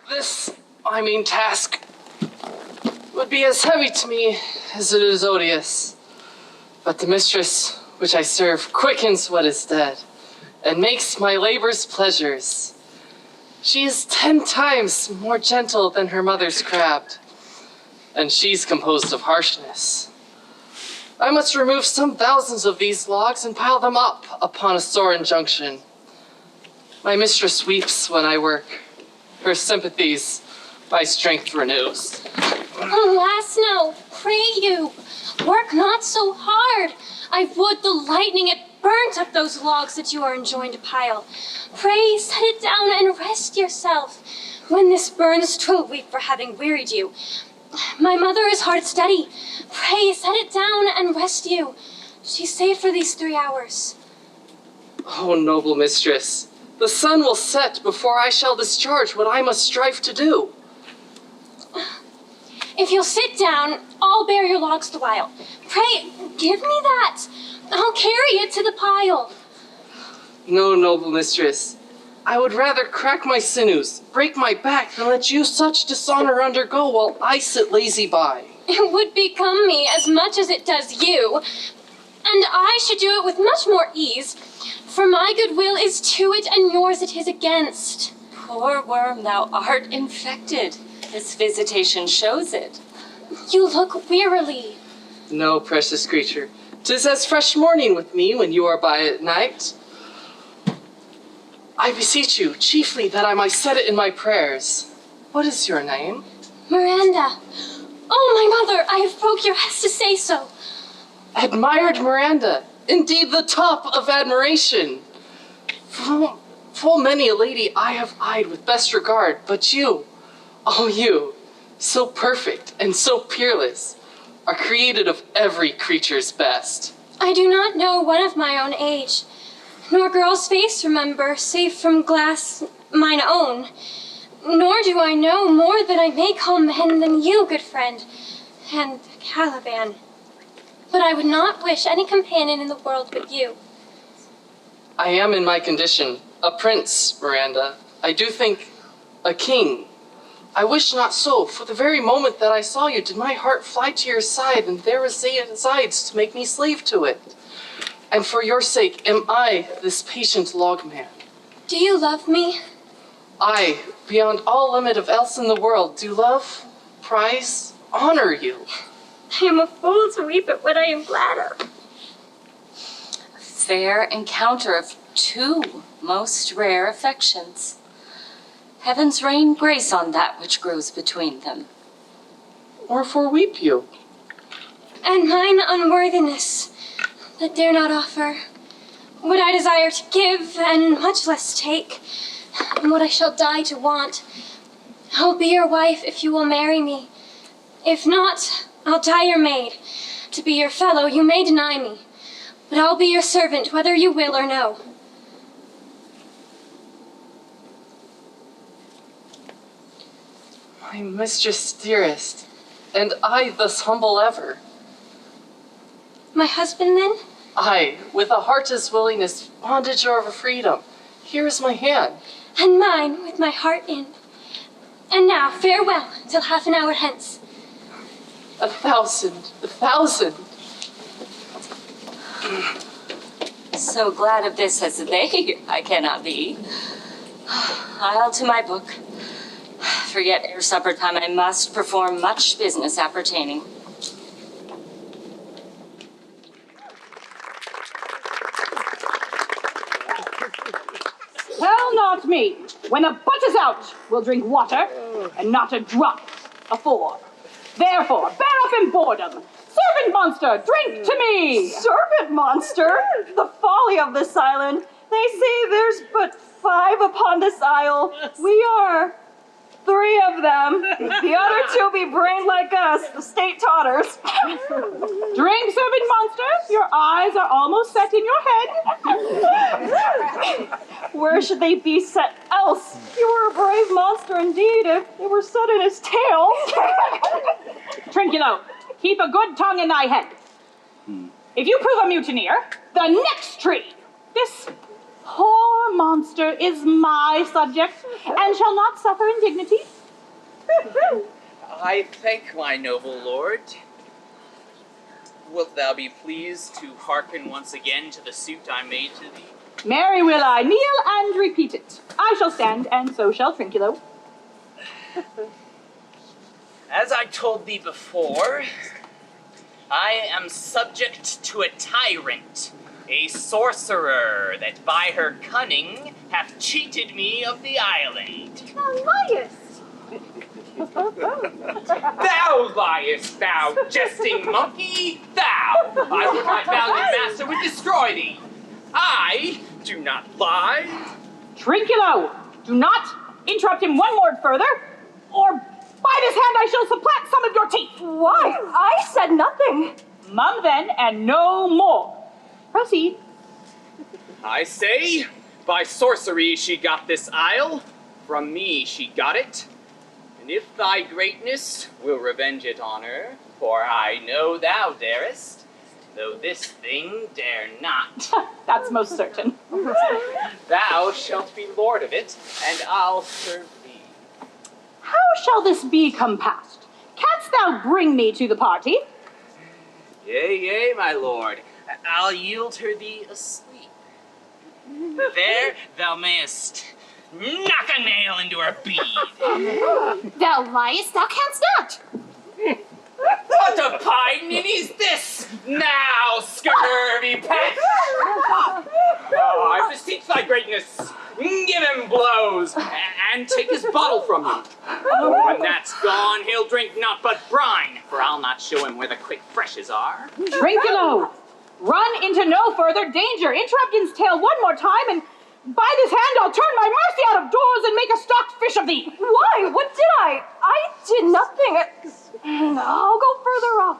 This, task would be as heavy to me as it is odious. But the mistress which I serve quickens what is dead, and makes my labors pleasures. She is 10 times more gentle than her mother's crabbed, and she's composed of harshness. I must remove some thousands of these logs and pile them up upon a sore injunction. My mistress weeps when I work. Her sympathies my strength renews. Alas, no, pray you, work not so hard. I would the lightning had burnt up those logs that you are enjoined to pile. Pray set it down and rest yourself. When this burns, 'twill weep for having wearied you. My mother is hard steady. Pray set it down and rest you. She's safe for these 3 hours. Oh, noble mistress, the sun will set before I shall discharge what I must strive to do. If you'll sit down, I'll bear your logs the while. Pray, give me that. I'll carry it to the pile. No, noble mistress, I would rather crack my sinews, break my back, than let you such dishonor undergo while I sit lazy by. It would become me as much as it does you, and I should do it with much more ease, for my goodwill is to it, and yours it is against. Poor worm, thou art infected. This visitation shows it. You look wearily. No, precious creature, 'tis as fresh morning with me when you are by at night. I beseech you, chiefly that I might set it in my prayers. What is your name? Miranda. Oh, my mother, I have broke your hest to say so. Admired Miranda, indeed the top of admiration. Full many a lady I have eyed with best regard, but you, oh you, so perfect and so peerless, are created of every creature's best. I do not know one of my own age, nor girl's face remember, save from glass mine own. Nor do I know more that I may call men than you, good friend, and Caliban. but I would not wish any companion in the world but you. I am in my condition, a prince, Miranda. I do think a king. I wish not so. For the very moment that I saw you, did my heart fly to your side, and there resides to make me slave to it. And for your sake am I this patient logman. Do you love me? I, beyond all limit of else in the world, do love, prize, honor you. I am a fool to weep at what I am glad of. Fair encounter of two most rare affections. Heavens rain grace on that which grows between them. Wherefore weep you? And mine unworthiness, that dare not offer, what I desire to give, and much less take, and what I shall die to want. I'll be your wife if you will marry me. If not, I'll die your maid. To be your fellow, you may deny me, but I'll be your servant whether you will or no. My mistress dearest, and I thus humble ever. My husband, then? I, with a heart as willing as bondage or of freedom. Here is my hand. And mine, with my heart in. And now, farewell, till half an hour hence. 1,000, 1,000. So glad of this as they I cannot be. I'll to my book. For yet ere supper time I must perform much business appertaining. Tell not me. When the butt is out, we'll drink water, and not a drop afore. Therefore, bear up in boredom. Servant monster, drink to me! Serpent monster? The folly of this island. They say there's but 5 upon this isle. We are 3 of them. The other 2 be brained like us, the state totters. Drink, servant monster. Your eyes are almost set in your head. Where should they be set else? You were a brave monster indeed if they were set in his tail. Trinculo, keep a good tongue in thy head. If you prove a mutineer, the next tree, this poor monster is my subject and shall not suffer indignity. I thank my noble lord. Wilt thou be pleased to hearken once again to the suit I made to thee? Marry will I kneel and repeat it. I shall stand, and so shall Trinculo. As I told thee before, I am subject to a tyrant, a sorcerer that by her cunning hath cheated me of the island. Thou liest, thou jesting monkey, thou! I would my valiant master would destroy thee. I do not lie. Trinculo, do not interrupt him one word further, or by this hand I shall supplant some of your teeth. Why? I said nothing. Mum then, and no more. Proceed. I say, by sorcery she got this isle, from me she got it, and if thy greatness will revenge it on her, for I know thou darest, though this thing dare not. That's most certain. Thou shalt be lord of it, and I'll serve thee. How shall this be compassed? Canst thou bring me to the party? Yea, yea, my lord, I'll yield her thee asleep. There thou mayest knock a nail into her bead. Thou liest, thou canst not. What a pine is this? Now, scurvy pet! Oh, I beseech thy greatness, give him blows, and take his bottle from him. When that's gone, he'll drink naught but brine, for I'll not show him where the quick freshes are. Trinculo, run into no further danger. Interrupt his tale one more time, and by this hand I'll turn my mercy out of doors and make a stocked fish of thee. Why? What did I? I did nothing. I'll go further off.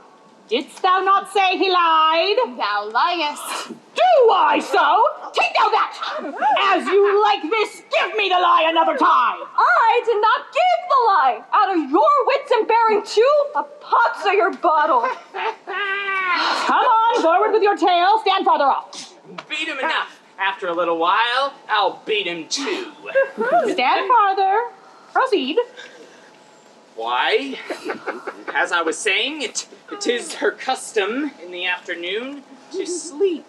Didst thou not say he lied? Thou liest. Do I so? Take thou that! As you like this, give me the lie another time! I did not give the lie. Out of your wits and bearing too, a pox of your bottle. Come on, forward with your tale. Stand farther off. Beat him enough. After a little while, I'll beat him too. Stand farther. Proceed. Why, as I was saying, it is her custom in the afternoon to sleep.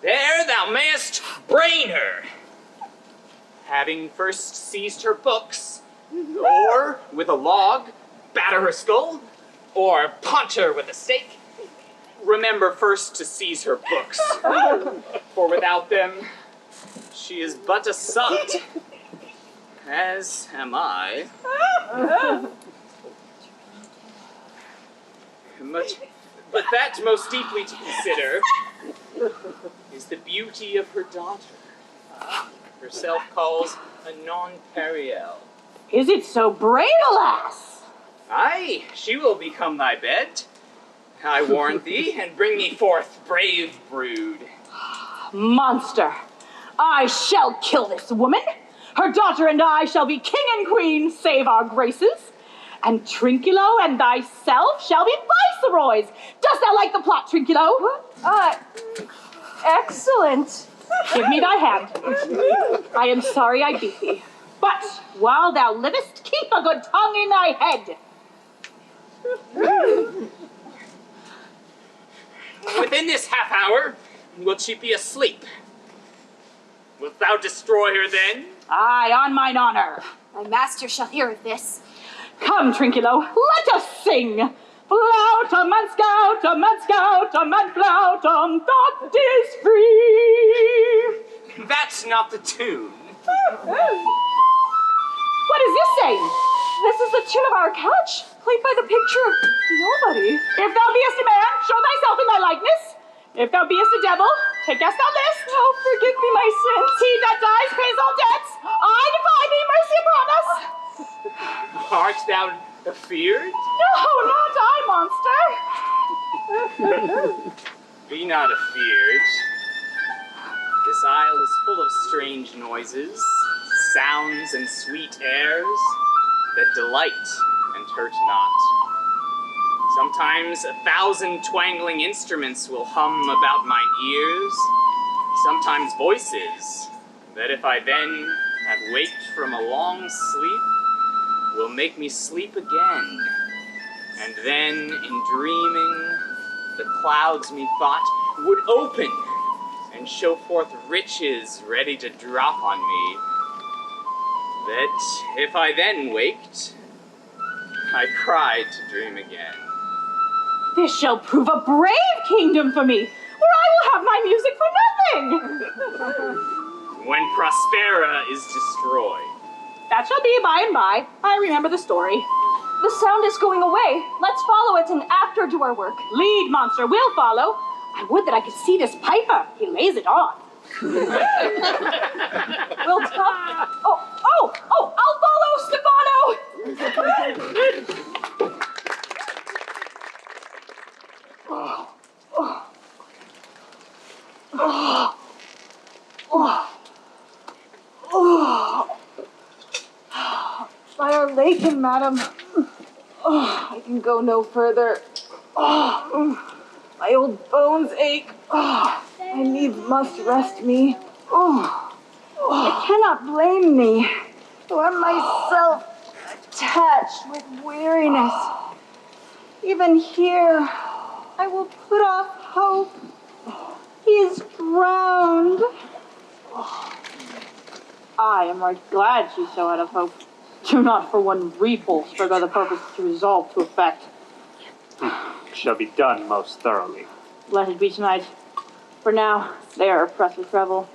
There thou mayest brain her, having first seized her books, or with a log batter her skull, or punch her with a stake. Remember first to seize her books, for without them she is but a sot, as am I. But that most deeply to consider is the beauty of her daughter. Herself calls a non-Periel. Is it so brave a lass? Aye, she will become thy bed, I warn thee, and bring me forth brave brood. Monster, I shall kill this woman. Her daughter and I shall be king and queen, save our graces. And Trinculo and thyself shall be viceroys. Dost thou like the plot, Trinculo? Excellent. Give me thy hand. I am sorry I beat thee. But while thou livest, keep a good tongue in thy head. Within this half hour, will she be asleep? Wilt thou destroy her then? Aye, on mine honor. My master shall hear of this. Come, Trinculo, let us sing. Flautum and scoutum and scoutum and flautum, that is free. That's not the tune. What is this saying? This is the tune of our catch, played by the picture of nobody. If thou beest a man, show thyself in thy likeness. If thou beest a devil, take us thou list. Oh, forgive me my sins. He that dies pays all debts. I defy thee, mercy upon us. Art thou afeard? No, not I, monster. Be not afeard. This isle is full of strange noises, sounds and sweet airs that delight and hurt not. Sometimes 1,000 twangling instruments will hum about mine ears, sometimes voices that if I then have waked from a long sleep, will make me sleep again. And then, in dreaming, the clouds methought would open and show forth riches ready to drop on me, that if I then waked, I cried to dream again. This shall prove a brave kingdom for me, where I will have my music for nothing. When Prospera is destroyed. That shall be by and by. I remember the story. The sound is going away. Let's follow it and after do our work. Lead, monster, we'll follow. I would that I could see this piper. He lays it on. We'll talk. Oh, I'll follow, By Our Lady, madam. I can go no further. My old bones ache. My needs must rest me. I cannot blame thee, though I'm myself attached with weariness. Even here, I will put off hope. He is drowned. I am right glad she's so out of hope. Do not for one repulse forgo the purpose to resolve to effect. Shall be done most thoroughly. Let it be tonight. For now, they are oppressed with travel.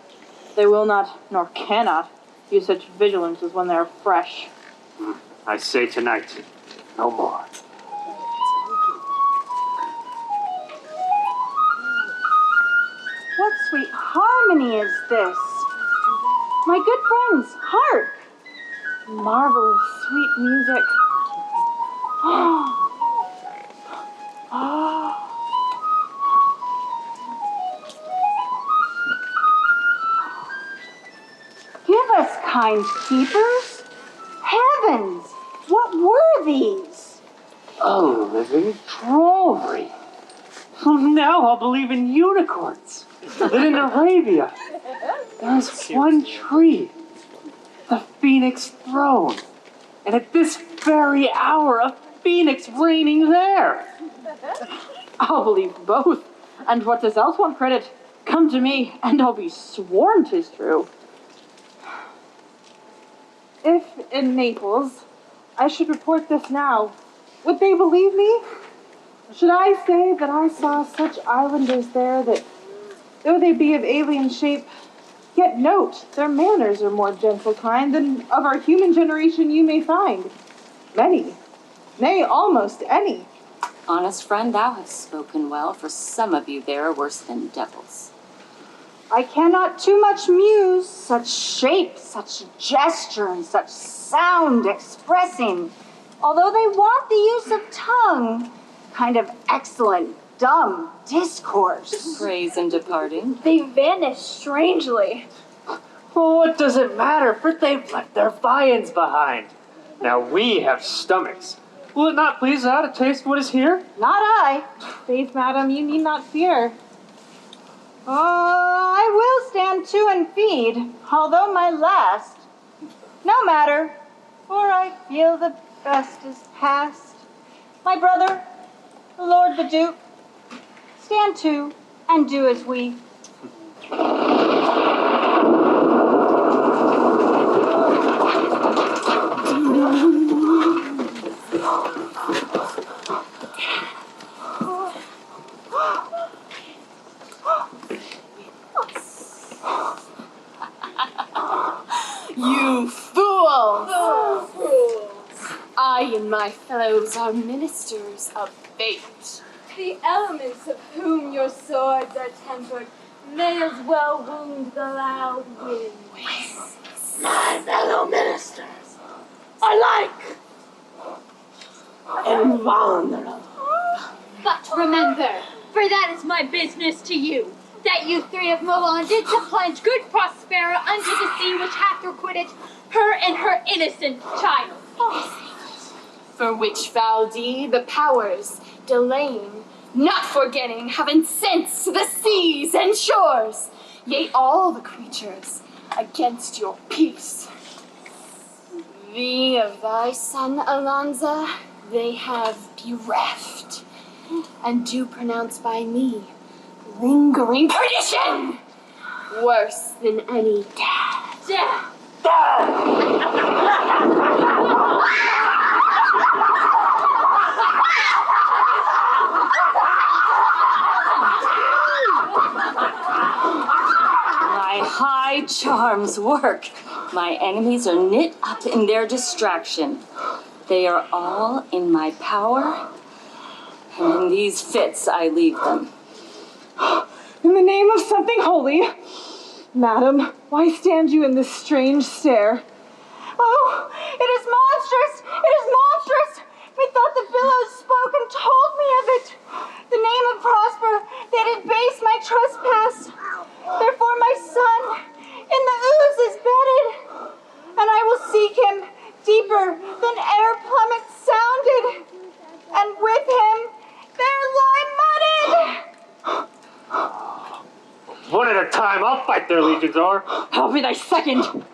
They will not, nor cannot, use such vigilance as when they are fresh. I say tonight, no more. What sweet harmony is this? My good friends, hark! Marvelous sweet music. timekeepers? Heavens, what were these? A living drollery. Now I'll believe in unicorns. That in Arabia, there's one tree, the phoenix throne, and at this very hour, a phoenix reigning there. I'll believe both, and what does else want credit? Come to me, and I'll be sworn 'tis true. If in Naples I should report this now, would they believe me? Should I say that I saw such islanders there that, though they be of alien shape, yet note their manners are more gentle kind than of our human generation you may find? Many, nay, almost any. Honest friend, thou hast spoken well, for some of you there are worse than devils. I cannot too much muse, such shape, such gesture, and such sound expressing, although they want the use of tongue, kind of excellent, dumb discourse. Praise in departing. They vanish strangely. Well, what does it matter, for they've left their viands behind. Now we have stomachs. Will it not please thou to taste what is here? Not I. Faith, madam, you need not fear. I will stand to and feed, although my last. No matter, for I feel the best is past. My brother, the Lord the Duke, stand to and do as we. You fools! I and my fellows are ministers of fate. The elements of whom your swords are tempered may as well wound the loud wind. My fellow ministers are like invulnerable. But remember, for that is my business to you, that you three have Milan did to plunge good Prospera under the sea which hath requited her and her innocent child. For which foul deed the powers, delaying, not forgetting, have incensed the seas and shores, yea, all the creatures, against your peace. Thee of thy son Alonsa they have bereft, and do pronounce by me lingering perdition, worse than any death. Death! My high charms work. My enemies are knit up in their distraction. They are all in my power, and in these fits I leave them. In the name of something holy, madam, why stand you in this strange stare? Oh, it is monstrous! It is monstrous! Methought the billows spoke and told me of it. The name of Prosper, that it base my trespass. Therefore my son in the ooze is bedded, and I will seek him deeper than air plummet sounded, and with him there lie mudded. One at a time, I'll fight their legions, or I'll be thy second.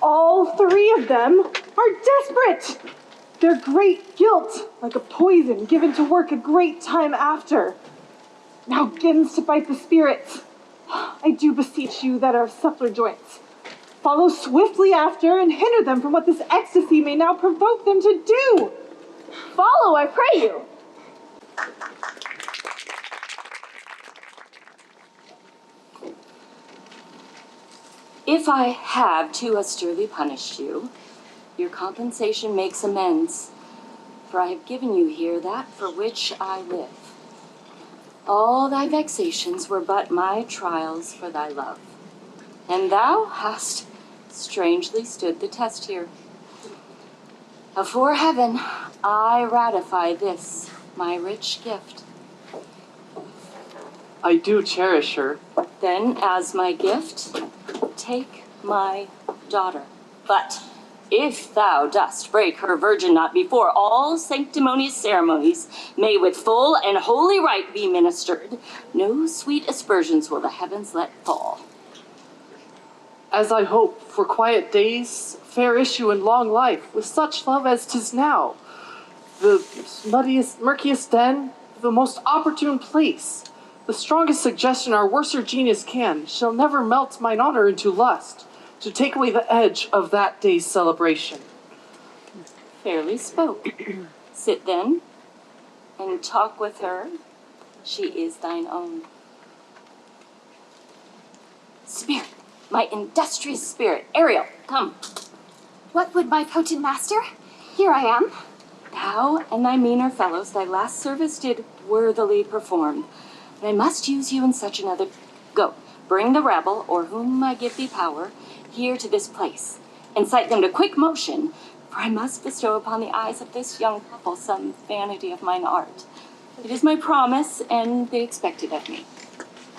All three of them are desperate. Their great guilt, like a poison given to work a great time after, now begins to bite the spirits. I do beseech you that are of suppler joints, follow swiftly after and hinder them from what this ecstasy may now provoke them to do. Follow, I pray you. If I have too austerely punished you, your compensation makes amends, for I have given you here that for which I live. All thy vexations were but my trials for thy love, and thou hast strangely stood the test here. Afore heaven, I ratify this, my rich gift. I do cherish her. Then, as my gift, take my daughter. But if thou dost break her virgin knot before all sanctimonious ceremonies may with full and holy rite be ministered, no sweet aspersions will the heavens let fall. As I hope for quiet days, fair issue and long life, with such love as 'tis now, the murkiest den, the most opportune place, the strongest suggestion our worser genius can, shall never melt mine honor into lust, to take away the edge of that day's celebration. Fairly spoke. Sit then, and talk with her. She is thine own. Spirit, my industrious spirit, Ariel, come. What would my potent master? Here I am. Thou and thy meaner fellows thy last service did worthily perform, and I must use you in such another. Go, bring the rabble, or whom I give thee power, here to this place. Incite them to quick motion, for I must bestow upon the eyes of this young couple some vanity of mine art. It is my promise, and they expect it of me.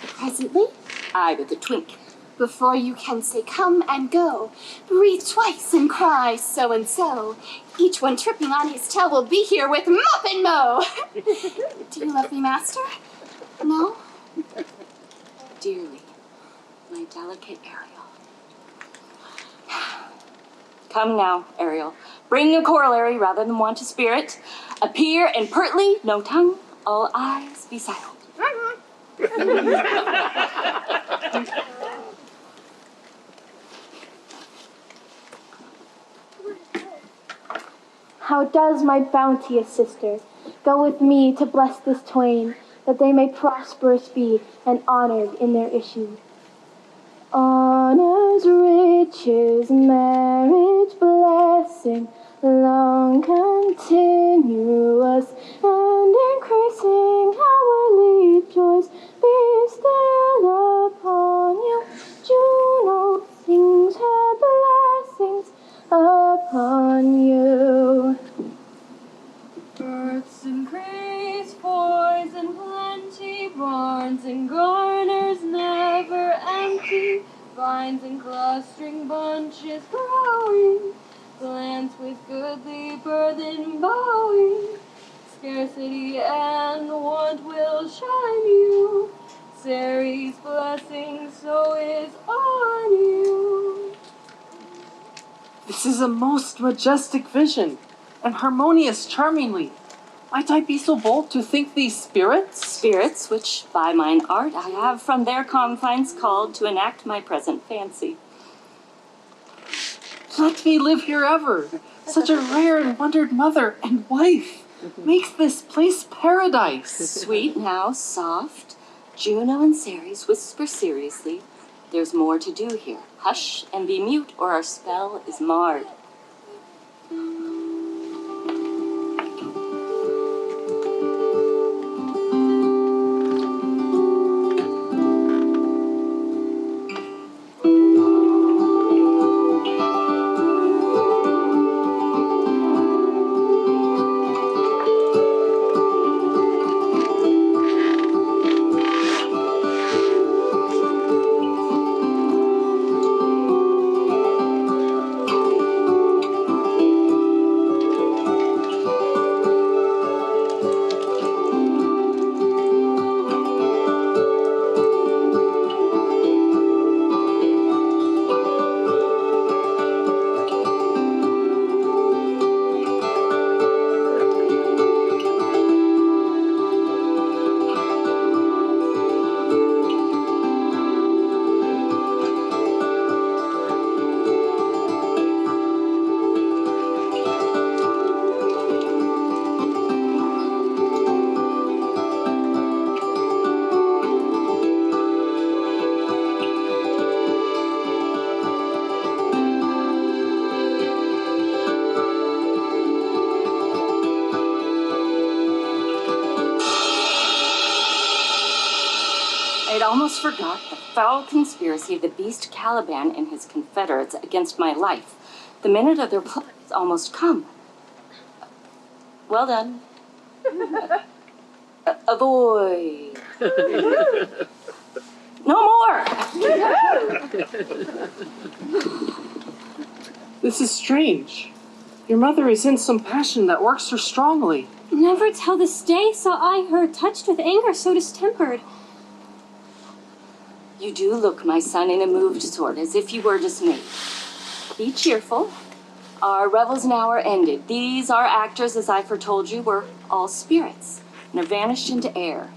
Presently, I with a twink. before you can say come and go, breathe twice and cry so and so. Each one tripping on his tail will be here with mop and mow. Do you love me, master? No? Dearly, my delicate Ariel. Come now, Ariel. Bring a corollary rather than want a spirit. Appear and pertly, no tongue, all eyes be silent. How does my bounteous sister go with me to bless this twain, that they may prosperous be and honored in their issue? Honors, riches, marriage, blessing, long continuous and increasing hourly joys bestowed upon you. Juno sings her blessings upon you. Births increase, boys in plenty, barns and garners never empty, vines and clustering bunches growing, plants with goodly burthen bowing, scarcity and want will shine you, Ceres' blessing so is on you. This is a most majestic vision, and harmonious charmingly. Might I be so bold to think these spirits? Spirits, which by mine art I have from their confines called to enact my present fancy. Let me live here ever. Such a rare and wondered mother and wife makes this place paradise. Sweet now, soft. Juno and Ceres whisper seriously. There's more to do here. Hush and be mute, or our spell is marred. I'd almost forgot the foul conspiracy of the beast Caliban and his confederates against my life. The minute of their plot is almost come. Well done. Avoid. No more! This is strange. Your mother is in some passion that works her strongly. Never till this day saw I her touched with anger so distempered. You do look, my son, in a moved sort, as if you were dismayed. Be cheerful. Our revels now are ended. These, our actors, as I foretold you, were all spirits, and are vanished into air.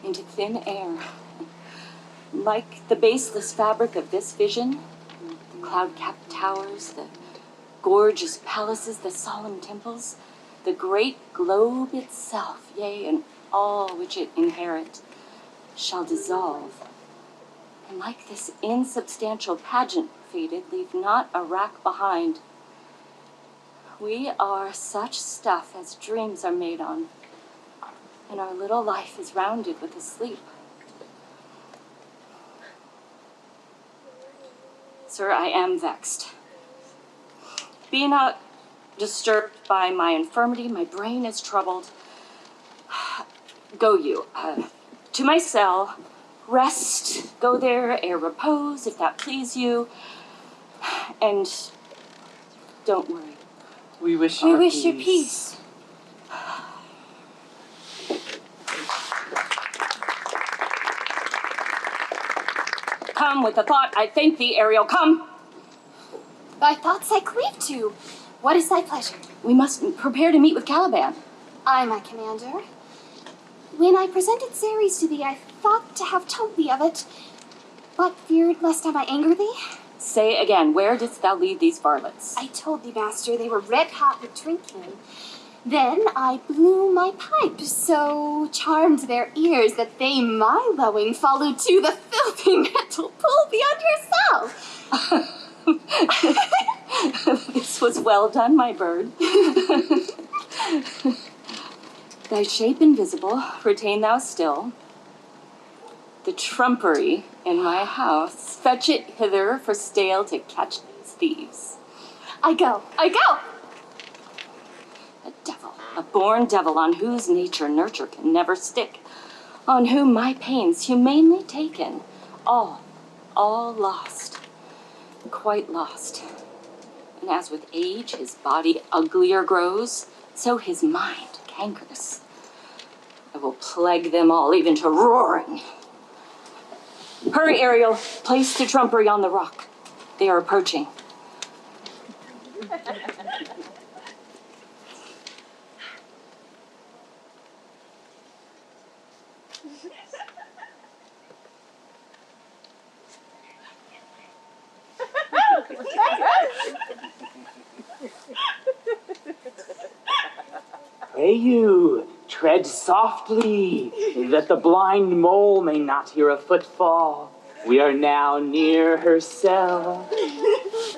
Into thin air. Like the baseless fabric of this vision, the cloud-capped towers, the gorgeous palaces, the solemn temples, the great globe itself, yea, and all which it inherit, shall dissolve. And like this insubstantial pageant faded, leave not a rack behind. We are such stuff as dreams are made on, and our little life is rounded with a sleep. Sir, I am vexed. Be not disturbed by my infirmity, my brain is troubled. Go you, to my cell, rest, go there, ere repose, if that please you, and don't worry. We wish We you wish you peace. Come with the thought, I thank thee, Ariel, come. Thy thoughts I cleave to. What is thy pleasure? We must prepare to meet with Caliban. Aye, my commander. When I presented Ceres to thee, I thought to have told thee of it, but feared lest I might anger thee. Say again, where didst thou leave these varlets? I told thee, master, they were red hot with drinking. Then I blew my pipe, so charmed their ears that they, my lowing, followed to the filthy metal pool beyond yourself. This was well done, my bird. Thy shape invisible, retain thou still. The trumpery in my house, fetch it hither for stale to catch these thieves. I go. A devil, a born devil, on whose nature nurture can never stick, on whom my pains humanely taken, all lost, quite lost. And as with age his body uglier grows, so his mind cankerous. I will plague them all, even to roaring. Hurry, Ariel, place the trumpery on the rock. They are approaching. Pray you, tread softly, that the blind mole may not hear a footfall. We are now near her cell.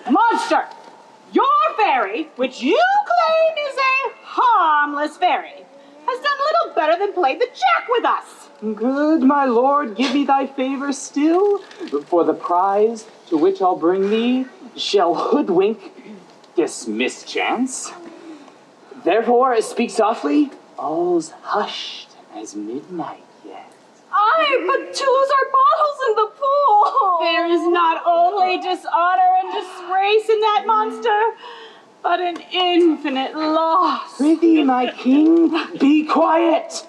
Monster! Your fairy, which you claim is a harmless fairy, has done little better than play the jack with us. Good, my lord, give me thy favor still, for the prize to which I'll bring thee shall hoodwink this mischance. Therefore, speak softly, all's hushed as midnight yet. Aye, but to lose our bottles in the pool. There is not only dishonor and disgrace in that monster, but an infinite loss. Prithee, my king, be quiet.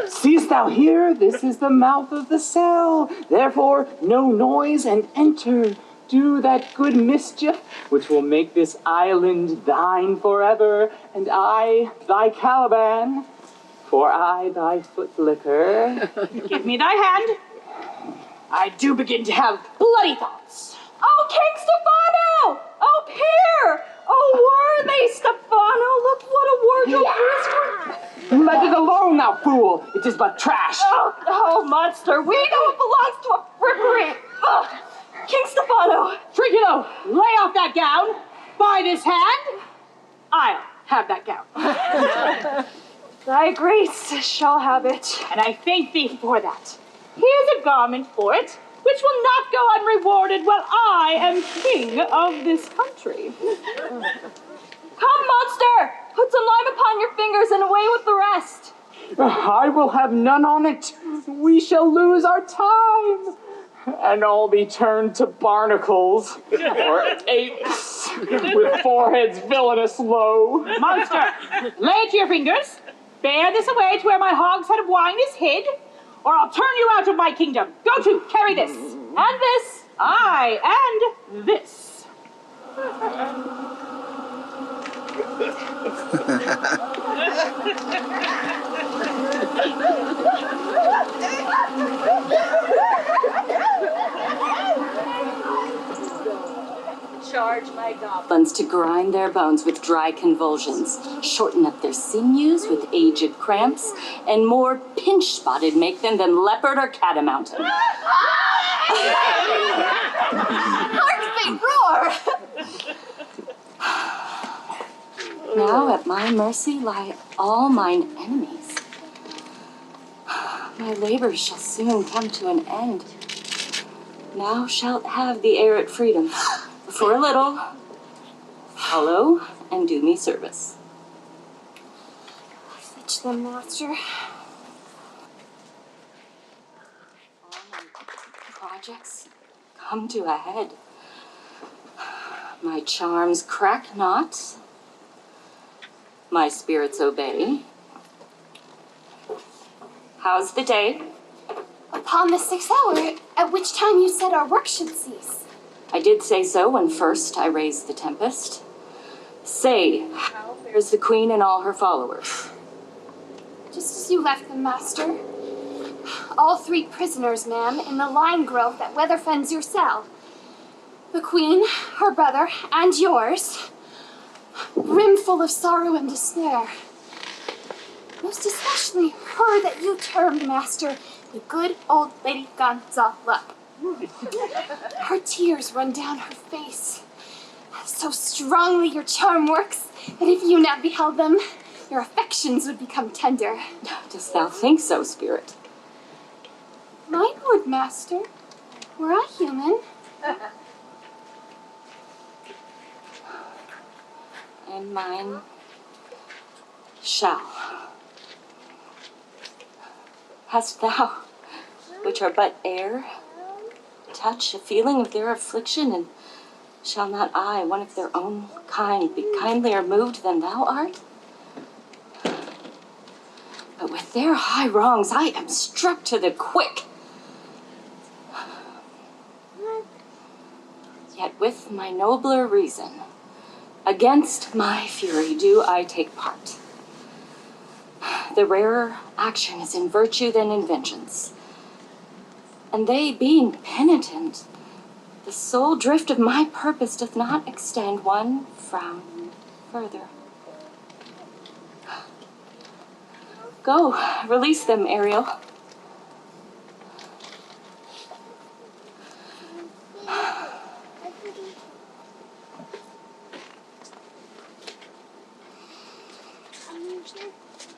Seest thou here? This is the mouth of the cell. Therefore, no noise, and enter. Do that good mischief which will make this island thine forever, and I thy Caliban, for I thy footlicker. Give me thy hand. I do begin to have bloody thoughts. Oh, King Stephano! Oh, Peer! Oh, worthy Stephano! Look what a wardrobe Let it alone, thou fool! It is but trash. Oh, monster! We know it belongs to a frippery. Ugh. King Stephano! Trinculo, lay off that gown. By this hand, I'll have that gown. Thy grace shall have it. And I thank thee for that. Here's a garment for it, which will not go unrewarded while I am king of this country. Come, monster! Put some lime upon your fingers and away with the rest. I will have none on it. We shall lose our time, and all be turned to barnacles or apes. with foreheads villainous low. Monster, lay to your fingers. Bear this away to where my hogshead of wine is hid, or I'll turn you out of my kingdom. Go to, carry this. And this. Aye, and this. Charge my goblins to grind their bones with dry convulsions, shorten up their sinews with aged cramps, and more pinch-spotted make them than leopard or catamountain. Hark they roar! Now at my mercy lie all mine enemies. My labors shall soon come to an end. Thou shalt have the heir at freedom. For a little, follow and do me service. Fetch them, master. All my projects come to a head. My charms crack not. My spirits obey. How's the day? Upon the 6th hour, at which time you said our work should cease. I did say so when first I raised the Tempest. Say, how fares the queen and all her followers? Just as you left them, master. All 3 prisoners, ma'am, in the lime grove that weather fends your cell. The queen, her brother, and yours, brimful of sorrow and despair. Most especially her that you termed, master, the good old lady Gonzala. Her tears run down her face. So strongly your charm works that if you now beheld them, your affections would become tender. Dost thou think so, spirit? Mine would, master, were I human. And mine shall. Hast thou, which are but air, touch a feeling of their affliction, and shall not I, one of their own kind, be kindlier moved than thou art? But with their high wrongs I am struck to the quick. Yet with my nobler reason, against my fury do I take part. The rarer action is in virtue than in vengeance. And they being penitent, the sole drift of my purpose doth not extend one frown further. Go, release them, Ariel.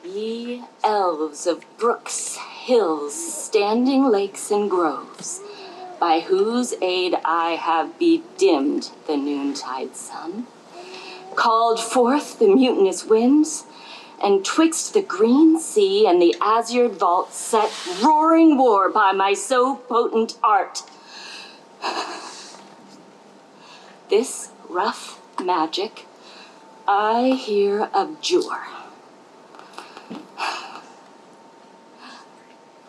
Ye elves of brooks, hills, standing lakes, and groves, by whose aid I have bedimmed the noontide sun, called forth the mutinous winds, and twixt the green sea and the azured vault set roaring war by my so potent art. This rough magic I here abjure.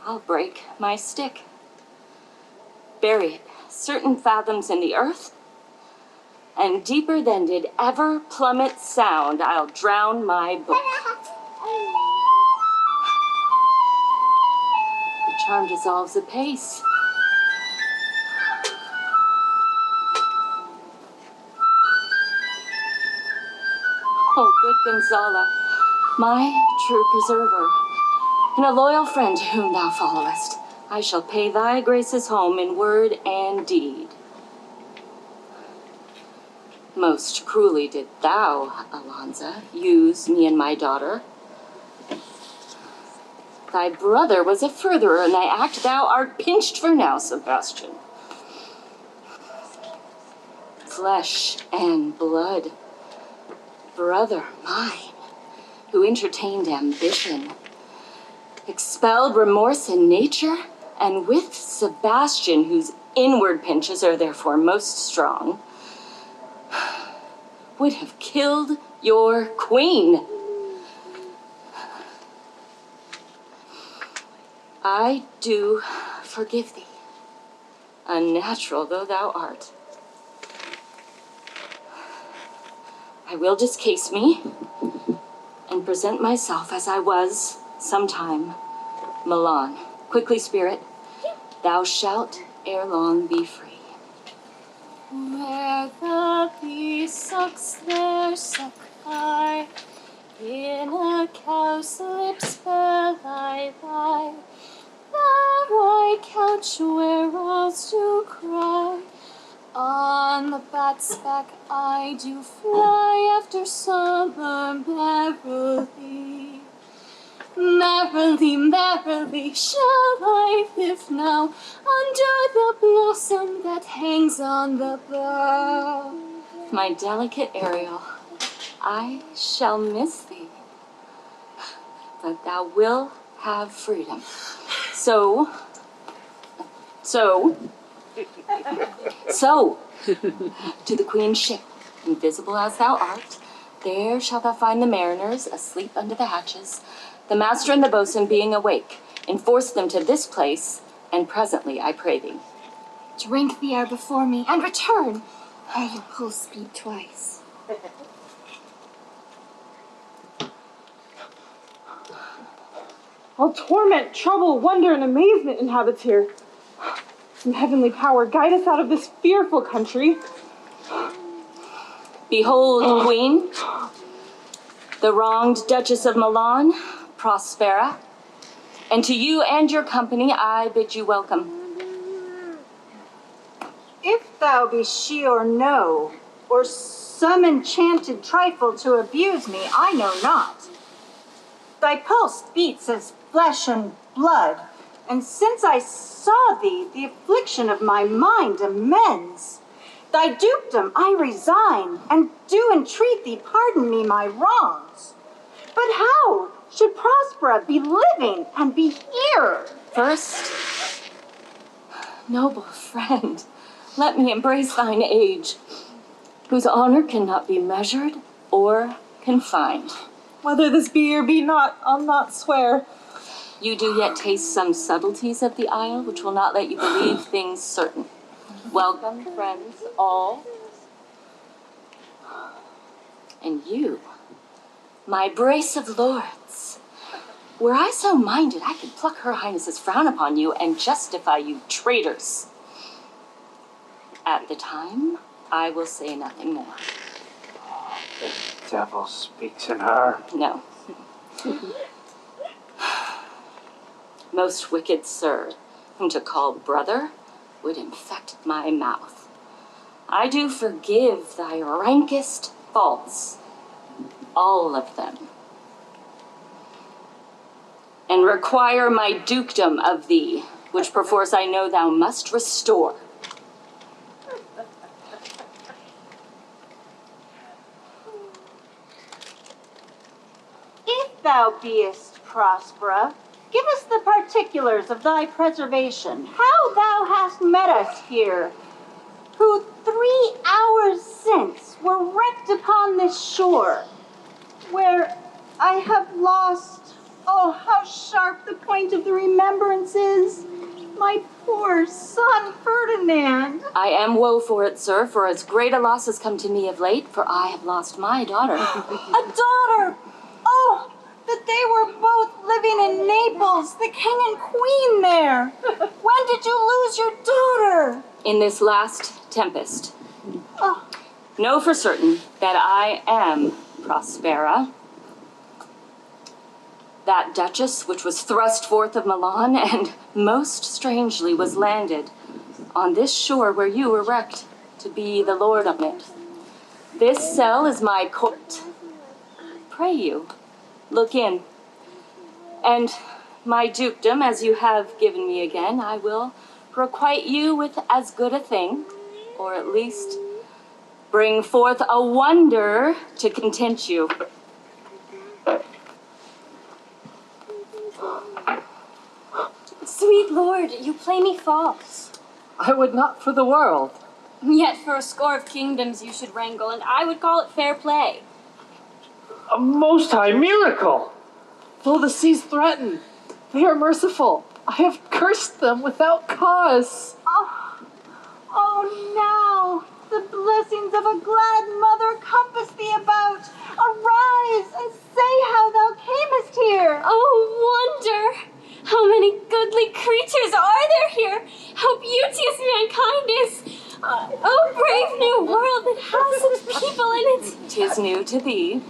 I'll break my stick, bury it certain fathoms in the earth, and deeper than did ever plummet sound, I'll drown my book. The charm dissolves apace. Oh, good Gonzala, my true preserver, and a loyal friend to whom thou followest, I shall pay thy graces home in word and deed. Most cruelly did thou, Alonsa, use me and my daughter. Thy brother was a furtherer in thy act. Thou art pinched for now, Sebastian. Flesh and blood, brother mine, who entertained ambition, expelled remorse in nature, and with Sebastian, whose inward pinches are therefore most strong, would have killed your queen. I do forgive thee, unnatural though thou art. I will discase me and present myself as I was sometime. Milan, quickly, spirit, thou shalt ere long be free. Where the bee sucks, there suck I. In a cow's lips where I lie. There I couch where owls do cry. On the bat's back I do fly after summer merrily. Merrily, merrily shall I live now under the blossom that hangs on the bough. My delicate Ariel, I shall miss thee, but thou wilt have freedom. So, to the queen's ship, invisible as thou art, there shalt thou find the mariners asleep under the hatches, the master and the boatswain being awake. Enforce them to this place, and presently, I pray thee. Drink the air before me, and return, or your pulse beat twice. All torment, trouble, wonder, and amazement inhabits here. Some heavenly power guide us out of this fearful country. Behold, Queen, the wronged Duchess of Milan, Prospera, and to you and your company I bid you welcome. If thou be she or no, or some enchanted trifle to abuse me, I know not. Thy pulse beats as flesh and blood, and since I saw thee, the affliction of my mind amends. Thy dukedom I resign, and do entreat thee pardon me my wrongs. But how should Prospera be living and be here? First, noble friend, let me embrace thine age, whose honor cannot be measured or confined. Whether this be or be not, I'll not swear. You do yet taste some subtleties of the isle, which will not let you believe things certain. Welcome, friends, all. And you, my brace of lords, were I so minded, I could pluck her highness's frown upon you and justify you traitors. At the time, I will say nothing more. The devil speaks in her. No. Most wicked sir, whom to call brother would infect my mouth. I do forgive thy rankest faults, all of them, and require my dukedom of thee, which perforce I know thou must restore. If thou beest Prospera, give us the particulars of thy preservation, how thou hast met us here, who 3 hours since were wrecked upon this shore, where I have lost, oh, how sharp the point of the remembrance is, my poor son Ferdinand. I am woe for it, sir, for as great a loss has come to me of late, for I have lost my daughter. A daughter! Oh, that they were both living in Naples, the king and queen there. When did you lose your daughter? In this last Tempest. Oh. Know for certain that I am Prospera, that duchess which was thrust forth of Milan and most strangely was landed on this shore where you were wrecked to be the lord of it. This cell is my court. Pray you, look in. And my dukedom, as you have given me again, I will requite you with as good a thing, or at least bring forth a wonder to content you. Sweet lord, you play me false. I would not for the world. Yet for a score of kingdoms you should wrangle, and I would call it fair play. A most high miracle! Though the seas threaten, they are merciful. I have cursed them without cause. Oh, now the blessings of a glad mother compass thee about. Arise and say how thou camest here. Oh, wonder! How many goodly creatures are there here! How beauteous mankind is! Oh, brave new world that has such people in it! 'Tis new to thee.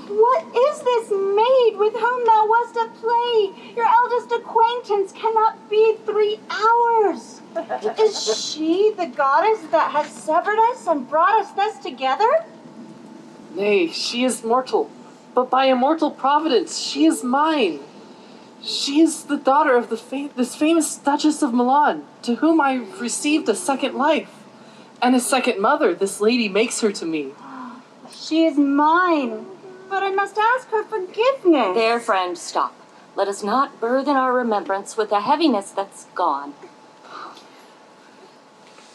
What is this maid with whom thou wast at play? Your eldest acquaintance cannot be 3 hours. Is she the goddess that has severed us and brought us thus together? Nay, she is mortal, but by immortal providence she is mine. She is the daughter of this famous Duchess of Milan, to whom I received a second life. And a second mother this lady makes her to me. She is mine, but I must ask her forgiveness. There, friend, stop. Let us not burthen our remembrance with a heaviness that's gone.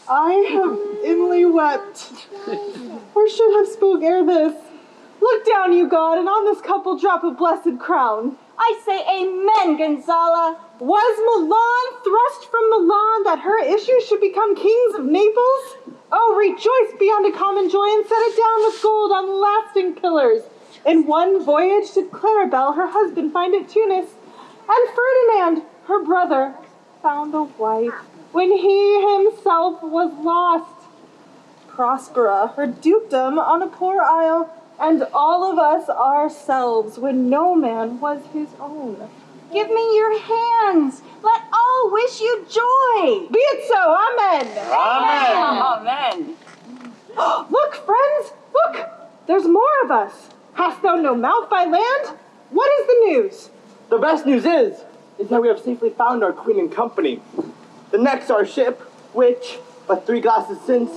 I have inly wept, or should have spoke ere this. Look down, you God, and on this couple drop a blessed crown. I say amen, Gonzala. Was Milan thrust from Milan that her issue should become kings of Naples? Oh, rejoice beyond a common joy and set it down with gold on lasting pillars. In one voyage did Claribel her husband find at Tunis, and Ferdinand, her brother, found a wife when he himself was lost. Prospera, her dukedom on a poor isle, and all of us ourselves when no man was his own. Give me your hands. Let all wish you joy. Be it so. Amen. Amen. Look, friends, look. There's more of us. Hast thou no mouth by land? What is the news? The best news is that we have safely found our queen and company. The next our ship, which, but 3 glasses since,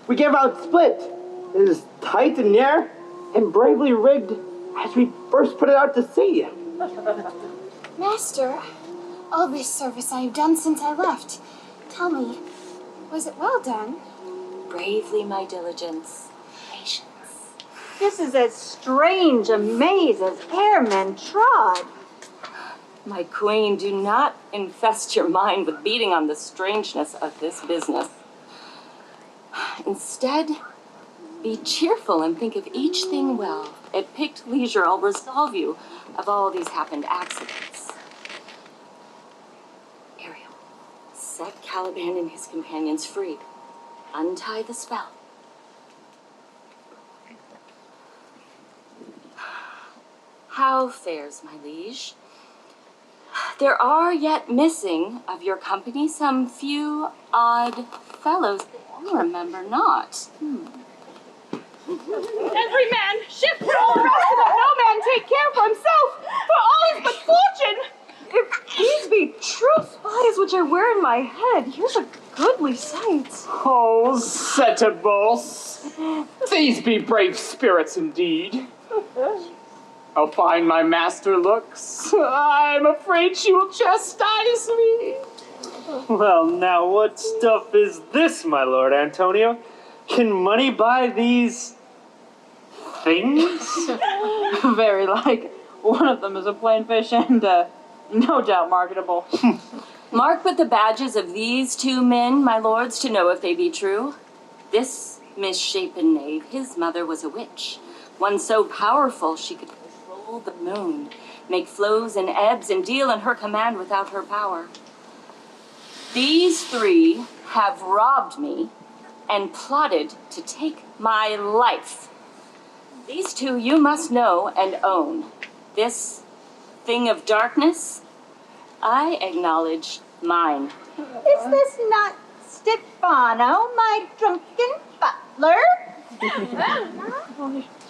we gave out split. It is tight and near, and bravely rigged as we first put it out to sea. Master, all this service I have done since I left. Tell me, was it well done? Bravely, my diligence. Patience. This is as strange a maze as airmen trod. My queen, do not infest your mind with beating on the strangeness of this business. Instead, be cheerful and think of each thing well. At picked leisure, I'll resolve you of all these happened accidents. Ariel, set Caliban and his companions free. Untie the spell. How fares my liege? There are yet missing of your company some few odd fellows that you remember not. Every man shift for all the rest of them. No man take care for himself, for all is but fortune. If these be true spies which I wear in my head, here's a goodly sight. Oh, Setebos, these be brave spirits indeed. How fine my master looks. I'm afraid she will chastise me. Well, now what stuff is this, my lord Antonio? Can money buy these things? Very like. One of them is a plain fish and, no doubt marketable. Mark but the badges of these 2 men, my lords, to know if they be true. This misshapen knave, his mother was a witch, one so powerful she could control the moon, make flows and ebbs, and deal in her command without her power. These 3 have robbed me and plotted to take my life. These 2 you must know and own. This thing of darkness, I acknowledge mine. Is this not Stephano, my drunken butler?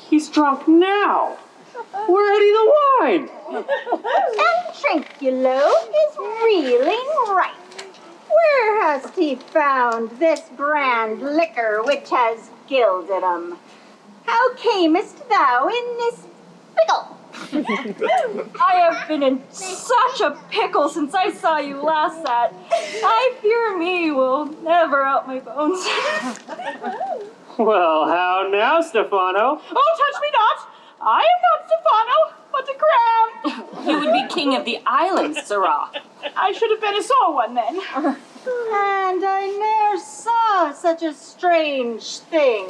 He's drunk now. We're ready the wine. And Trinculo is reeling right. Where hast he found this grand liquor which has gilded 'em? How camest thou in this pickle? I have been in such a pickle since I saw you last that I fear me will never out my bones. Well, how now, Stephano? Oh, touch me not! I am not Stephano, but a Graham. You would be king of the island, Sirrah. I should have been a sole one then. And I ne'er saw such a strange thing.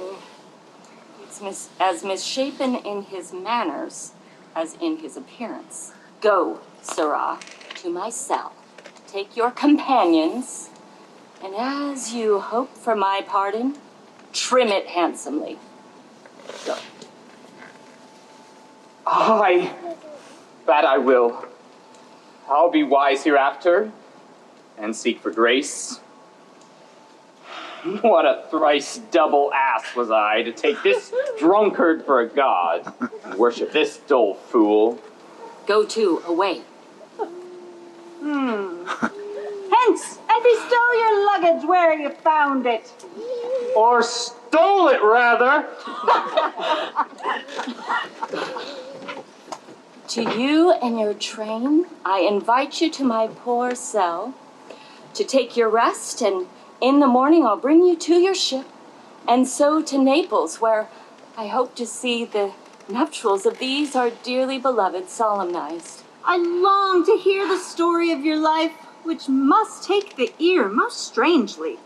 It's as misshapen in his manners as in his appearance. Go, Sirrah, to my cell. Take your companions, and as you hope for my pardon, trim it handsomely. Go. Aye, that I will. I'll be wise hereafter, and seek for grace. What a thrice double ass was I to take this drunkard for a god, and worship this dull fool. Go to, away. Hence, and bestow your luggage where you found it. Or stole it, rather. To you and your train, I invite you to my poor cell to take your rest, and in the morning I'll bring you to your ship, and so to Naples, where I hope to see the nuptials of these our dearly beloved solemnized. I long to hear the story of your life, which must take the ear most strangely.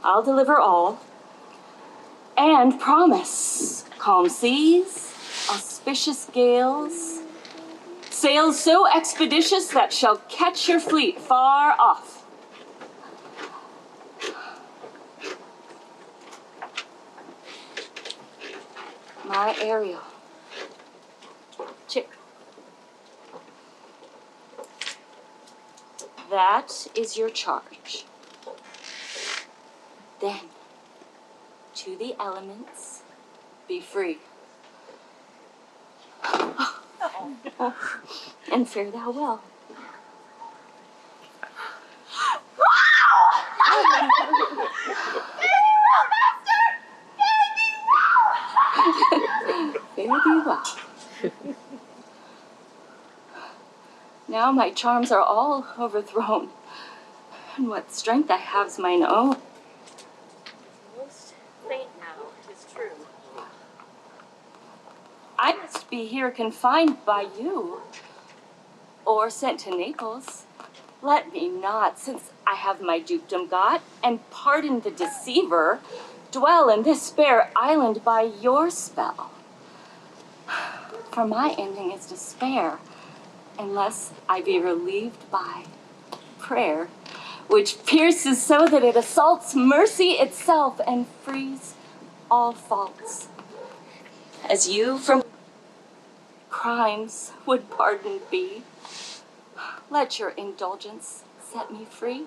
I'll deliver all, and promise calm seas, auspicious gales, sails so expeditious that shall catch your fleet far off. My Ariel. Chick. That is your charge. Then, to the elements, be free. And fare thou well. Fare thee well. Now my charms are all overthrown, and what strength I have's mine own. Most faint now, 'tis true. I must be here confined by you, or sent to Naples. Let me not, since I have my dukedom got, and pardon the deceiver, dwell in this fair island by your spell. For my ending is despair, unless I be relieved by prayer, which pierces so that it assaults mercy itself and frees all faults. As you from crimes would pardoned be, let your indulgence set me free.